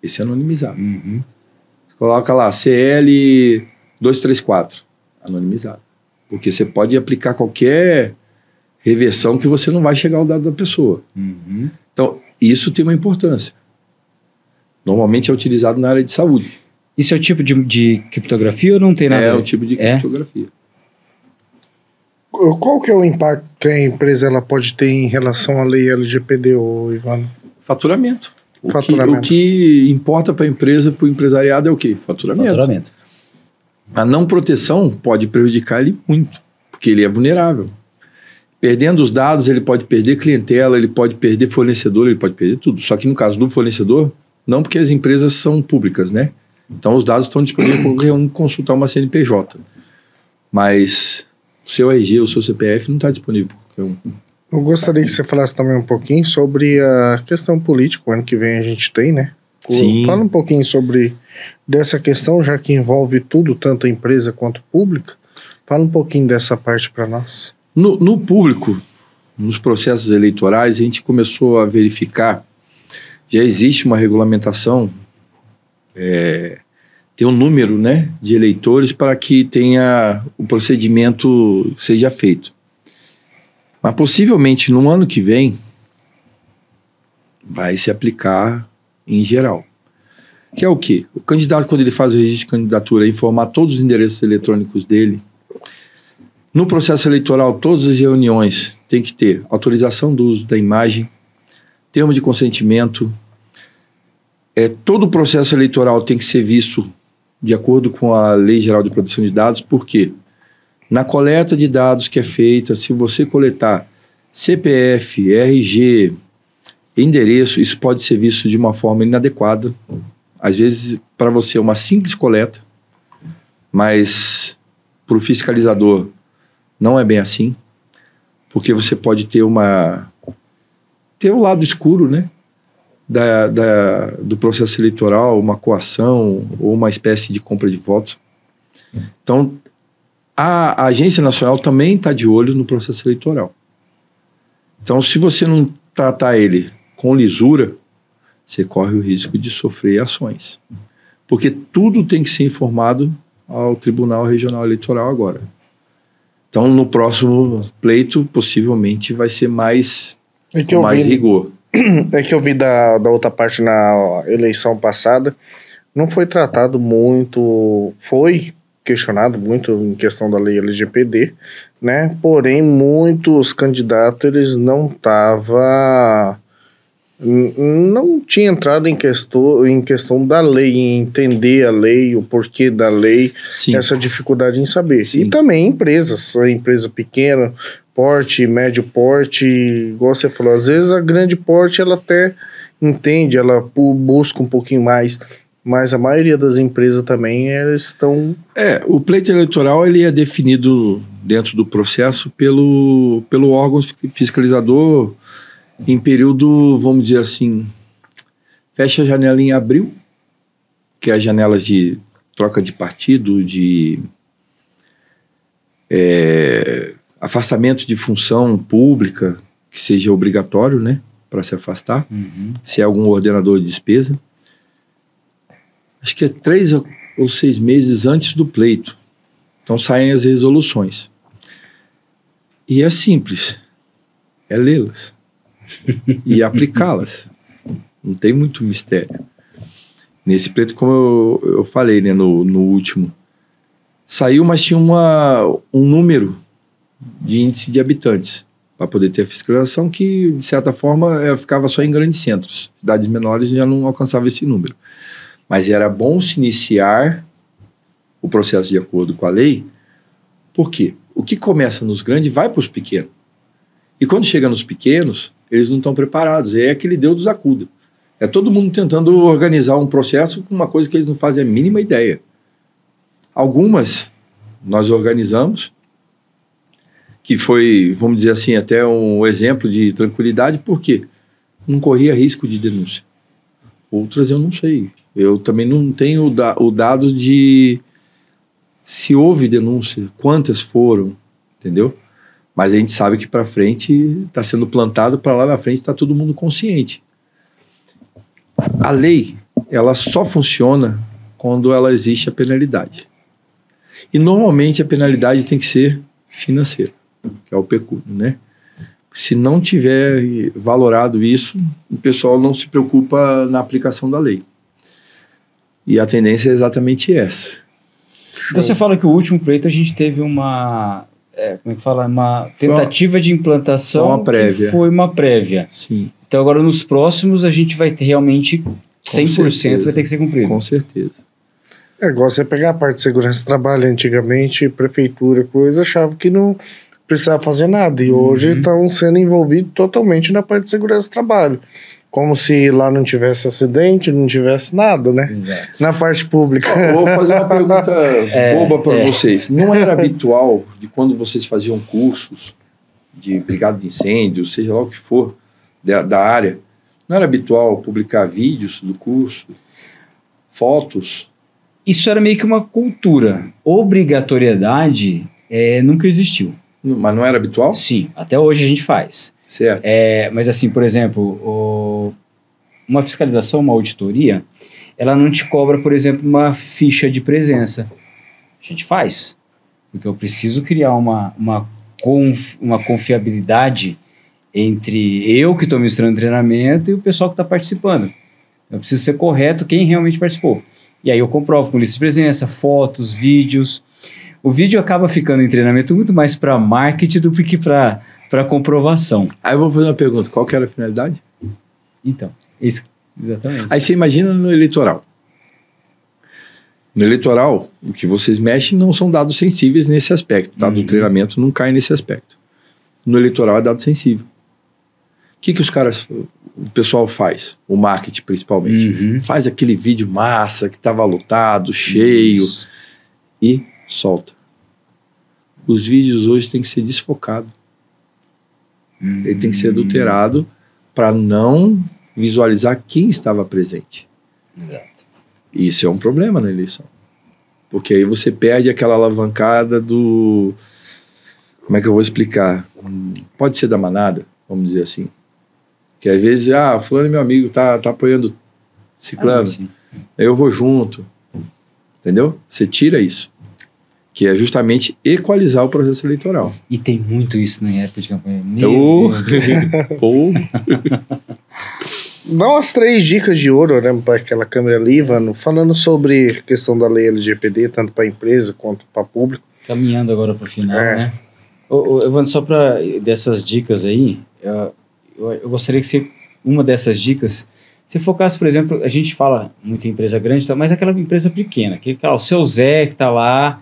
Esse é anonimizado. Você coloca lá, CL 234. Anonimizado. Porque você pode aplicar qualquer reversão que você não vai chegar ao dado da pessoa. Então, isso tem uma importância. Normalmente é utilizado na área de saúde. Isso é o tipo de criptografia ou não tem nada? É o tipo de criptografia. Qual que é o impacto que a empresa ela pode ter em relação à lei LGPD, Ivano? Faturamento. O que importa para a empresa, para o empresariado é o quê? Faturamento. A não proteção pode prejudicar ele muito, porque ele é vulnerável. Perdendo os dados, ele pode perder clientela, ele pode perder fornecedor, ele pode perder tudo. Só que no caso do fornecedor, não, porque as empresas são públicas, né? Então os dados estão disponíveis para qualquer um consultar uma CNPJ. Mas o seu RG, o seu CPF não está disponível para qualquer um. Eu gostaria que você falasse também um pouquinho sobre a questão política. O ano que vem a gente tem, né? Sim. Fala um pouquinho sobre dessa questão, já que envolve tudo, tanto a empresa quanto pública. Fala um pouquinho dessa parte para nós. No público, nos processos eleitorais, a gente começou a verificar, já existe uma regulamentação, tem um número, né, de eleitores para que tenha o procedimento seja feito. Mas possivelmente no ano que vem vai se aplicar em geral. Que é o quê? O candidato, quando ele faz o registro de candidatura, informar todos os endereços eletrônicos dele. No processo eleitoral, todas as reuniões têm que ter autorização do uso da imagem, termo de consentimento. Todo o processo eleitoral tem que ser visto de acordo com a Lei Geral de Proteção de Dados, porque na coleta de dados que é feita, se você coletar CPF, RG, endereço, isso pode ser visto de uma forma inadequada. Às vezes, para você é uma simples coleta, mas para o fiscalizador não é bem assim, porque você pode ter um lado escuro, né, do processo eleitoral, uma coação ou uma espécie de compra de votos. Então, a Agência Nacional também está de olho no processo eleitoral. Então, se você não tratar ele com lisura, você corre o risco de sofrer ações. Porque tudo tem que ser informado ao Tribunal Regional Eleitoral agora. Então, no próximo pleito, possivelmente, vai ser mais vi, rigor. É que eu vi da outra parte na eleição passada, não foi tratado muito, foi questionado muito em questão da lei LGPD, né? Porém, muitos candidatos, eles não tinha entrado em questão da lei, em entender a lei, o porquê da lei, Sim. essa dificuldade em saber. Sim. E também empresas, a empresa pequena, porte, médio porte, igual você falou, às vezes a grande porte ela até entende, ela busca um pouquinho mais, mas a maioria das empresas também, elas estão... O pleito eleitoral ele é definido dentro do processo pelo órgão fiscalizador em período, vamos dizer assim, fecha a janela em abril, que é as janelas de troca de partido, de afastamento de função pública, que seja obrigatório, né, para se afastar, se é algum ordenador de despesa. Acho que é 3 ou 6 meses antes do pleito. Então saem as resoluções. E é simples, é lê-las e aplicá-las. Não tem muito mistério. Nesse pleito, como eu falei, né, no último, saiu, mas tinha um número de índice de habitantes para poder ter a fiscalização que, de certa forma, ficava só em grandes centros. Cidades menores já não alcançava esse número. Mas era bom se iniciar o processo de acordo com a lei. Por quê? O que começa nos grandes vai para os pequenos. E quando chega nos pequenos, eles não estão preparados. É aquele Deus dos acuda. É todo mundo tentando organizar um processo com uma coisa que eles não fazem a mínima ideia. Algumas nós organizamos, que foi, vamos dizer assim, até um exemplo de tranquilidade, porque não corria risco de denúncia. Outras eu não sei. Eu também não tenho o dado de se houve denúncia, quantas foram, entendeu? Mas a gente sabe que para frente está sendo plantado, para lá na frente está todo mundo consciente. A lei, ela só funciona quando ela existe a penalidade. E normalmente a penalidade tem que ser financeira, que é o pecúlio, né? Se não tiver valorado isso, o pessoal não se preocupa na aplicação da lei. E a tendência é exatamente essa. Então você fala que o último pleito a gente teve uma... como é que fala? Uma tentativa de implantação uma prévia. Que foi uma prévia. Sim. Então agora nos próximos a gente vai ter realmente 100% vai ter que ser cumprido. Com certeza. É igual você pegar a parte de segurança do trabalho, antigamente, prefeitura, coisa, achava que não precisava fazer nada. E hoje estão sendo envolvidos totalmente na parte de segurança do trabalho. Como se lá não tivesse acidente, não tivesse nada, né? Exato. Na parte pública. Vou fazer uma pergunta boba para vocês. Não era habitual de quando vocês faziam cursos de brigada de incêndio, seja lá o que for, da área, não era habitual publicar vídeos do curso, fotos? Isso era meio que uma cultura. Obrigatoriedade nunca existiu. Mas não era habitual? Sim, até hoje a gente faz. Certo. Mas assim, por exemplo, uma fiscalização, uma auditoria, ela não te cobra, por exemplo, uma ficha de presença. A gente faz. Porque eu preciso criar uma confiabilidade entre eu que estou ministrando treinamento e o pessoal que está participando. Eu preciso ser correto quem realmente participou. E aí eu comprovo com lista de presença, fotos, vídeos. O vídeo acaba ficando em treinamento muito mais para marketing do que para comprovação. Aí eu vou fazer uma pergunta. Qual que era a finalidade? Então, isso, exatamente. Aí você imagina no eleitoral. No eleitoral, o que vocês mexem não são dados sensíveis nesse aspecto, tá? Do treinamento não cai nesse aspecto. No eleitoral é dado sensível. O que os caras, o pessoal faz? O marketing, principalmente. Faz aquele vídeo massa, que estava lotado, cheio, e solta. Os vídeos hoje têm que ser desfocados. Ele tem que ser adulterado para não visualizar quem estava presente. Exato. Isso é um problema na eleição. Porque aí você perde aquela alavancada do... Como é que eu vou explicar? Pode ser da manada, vamos dizer assim. Que às vezes, fulano é meu amigo, tá apoiando ciclano. Eu vou junto. Entendeu? Você tira isso. que é justamente equalizar o processo eleitoral. E tem muito isso na época de campanha. Dá umas 3 dicas de ouro, né, para aquela câmera ali, Ivano, falando sobre a questão da lei LGPD, tanto para a empresa quanto para público. Caminhando agora para o final, né? Evandro, só para dessas dicas aí, eu gostaria que você, uma dessas dicas, você focasse, por exemplo, a gente fala muito em empresa grande, mas aquela empresa pequena, o seu Zé que está lá,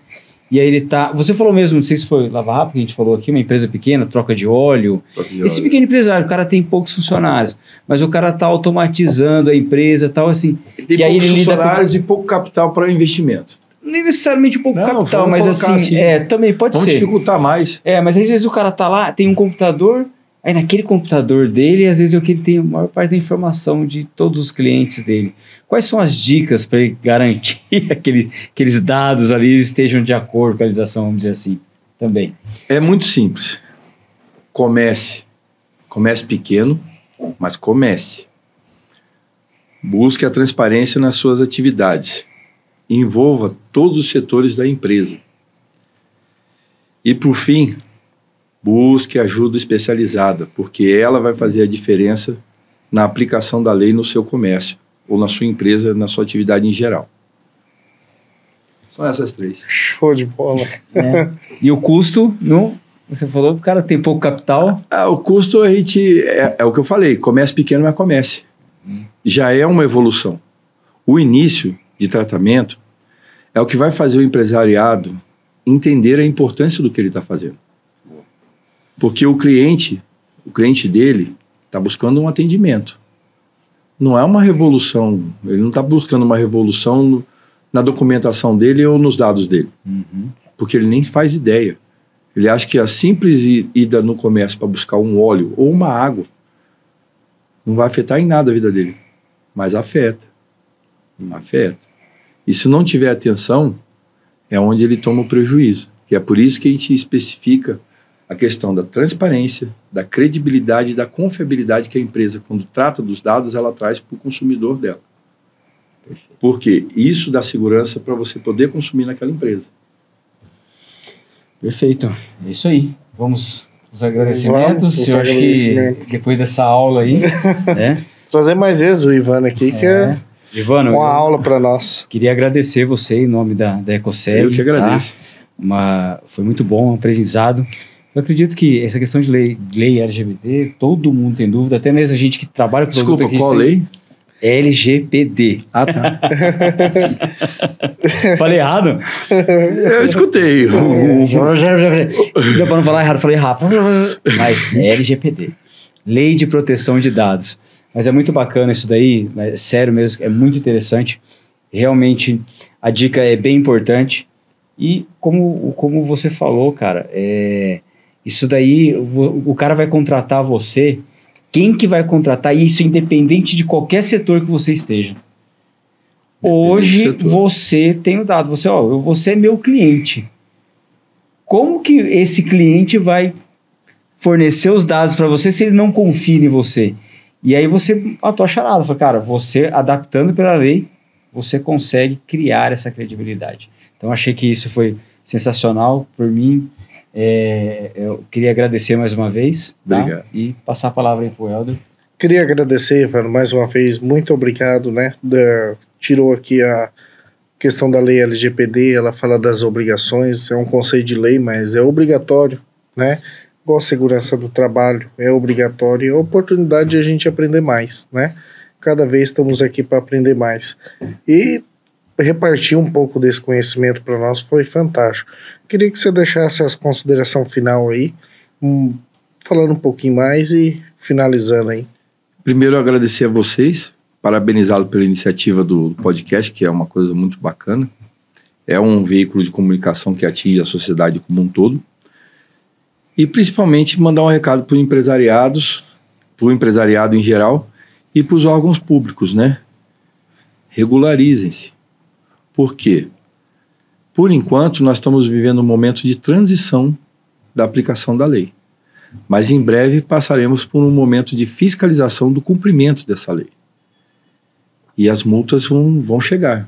e aí ele tá... Você falou mesmo, não sei se foi Lava Rápido que a gente falou aqui, uma empresa pequena, troca de óleo. Esse pequeno empresário, o cara tem poucos funcionários, mas o cara tá automatizando a empresa, tal assim. Tem e aí poucos ele funcionários e pouco capital para investimento. Nem necessariamente pouco capital, mas assim, também pode ser. Vamos dificultar mais. Mas às vezes o cara tá lá, tem um computador, aí naquele computador dele, às vezes é o que ele tem a maior parte da informação de todos os clientes dele. Quais são as dicas para ele garantir aqueles dados ali estejam de acordo com a legislação, vamos dizer assim, também? É muito simples. Comece pequeno, mas comece. Busque a transparência nas suas atividades. Envolva todos os setores da empresa. E, por fim, busque ajuda especializada, porque ela vai fazer a diferença na aplicação da lei no seu comércio, ou na sua empresa, na sua atividade em geral. São essas 3. Show de bola. E o custo, você falou que o cara tem pouco capital. O custo a gente, é o que eu falei, comece pequeno, mas comece. Já é uma evolução. O início de tratamento é o que vai fazer o empresariado entender a importância do que ele está fazendo. Porque o cliente dele está buscando um atendimento. Não é uma revolução, ele não está buscando uma revolução na documentação dele ou nos dados dele. Porque ele nem faz ideia. Ele acha que a simples ida no comércio para buscar um óleo ou uma água não vai afetar em nada a vida dele. Mas afeta. E se não tiver atenção, é onde ele toma o prejuízo. Que é por isso que a gente especifica a questão da transparência, da credibilidade e da confiabilidade que a empresa, quando trata dos dados, ela traz para o consumidor dela. Porque isso dá segurança para você poder consumir naquela empresa. Perfeito. É isso aí. Vamos os agradecimentos. Eu acho que depois dessa aula aí... Trazer mais vezes o Ivano aqui, que é Ivano, uma aula para nós. Queria agradecer você em nome da Ecoseg. Eu que agradeço. Foi muito bom, um aprendizado. Eu acredito que essa questão de lei LGBT, todo mundo tem dúvida, até mesmo a gente que trabalha com Desculpa, qual lei? LGPD. Ah, tá. Falei errado? Eu escutei. Para não falar errado, falei rápido. Mas é LGPD. Lei de Proteção de Dados. Mas é muito bacana isso daí, é sério mesmo, é muito interessante. Realmente, a dica é bem importante. E como você falou, cara, isso daí, o cara vai contratar você, quem que vai contratar isso independente de qualquer setor que você esteja. Hoje, você tem o dado, você é meu cliente. Como que esse cliente vai fornecer os dados para você se ele não confia em você? E aí você, a tua charada, fala, cara, você adaptando pela lei, você consegue criar essa credibilidade. Então, achei que isso foi sensacional por mim. Eu queria agradecer mais uma vez. Obrigado. Tá? E passar a palavra aí pro Helder. Queria agradecer, Ivano, mais uma vez. Muito obrigado, né? Tirou aqui a questão da lei LGPD, ela fala das obrigações, é um conceito de lei, mas é obrigatório, né? Igual a segurança do trabalho, é obrigatório, é a oportunidade de a gente aprender mais, né? Cada vez estamos aqui para aprender mais. E repartir um pouco desse conhecimento para nós foi fantástico. Queria que você deixasse as considerações final aí, falando um pouquinho mais e finalizando aí. Primeiro, agradecer a vocês, parabenizá-lo pela iniciativa do podcast, que é uma coisa muito bacana. É um veículo de comunicação que atinge a sociedade como um todo. E principalmente mandar um recado para os empresariados, para o empresariado em geral e para os órgãos públicos, né? Regularizem-se. Por quê? Por enquanto, nós estamos vivendo um momento de transição da aplicação da lei. Mas em breve passaremos por um momento de fiscalização do cumprimento dessa lei. E as multas vão chegar.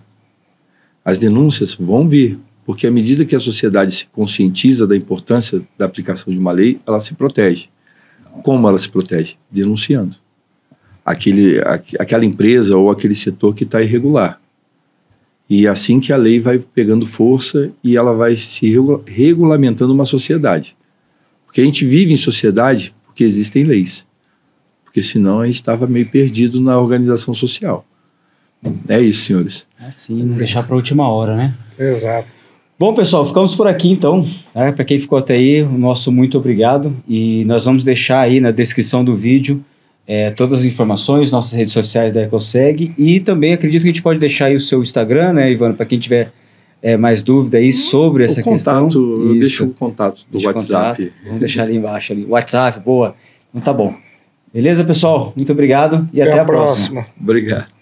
As denúncias vão vir. Porque à medida que a sociedade se conscientiza da importância da aplicação de uma lei, ela se protege. Como ela se protege? Denunciando aquela empresa ou aquele setor que está irregular. E assim que a lei vai pegando força e ela vai se regulamentando uma sociedade. Porque a gente vive em sociedade porque existem leis. Porque senão a gente estava meio perdido na organização social. É isso, senhores. Assim, não deixar para a última hora, né? Exato. Bom, pessoal, ficamos por aqui então. Para quem ficou até aí, o nosso muito obrigado. E nós vamos deixar aí na descrição do vídeo todas as informações, nossas redes sociais da Ecoseg. E também acredito que a gente pode deixar aí o seu Instagram, né, Ivano, para quem tiver mais dúvida aí sobre essa questão. Eu deixo o contato do WhatsApp. Vamos deixar ali embaixo. WhatsApp, boa. Então tá bom. Beleza, pessoal? Muito obrigado e até a próxima. Obrigado.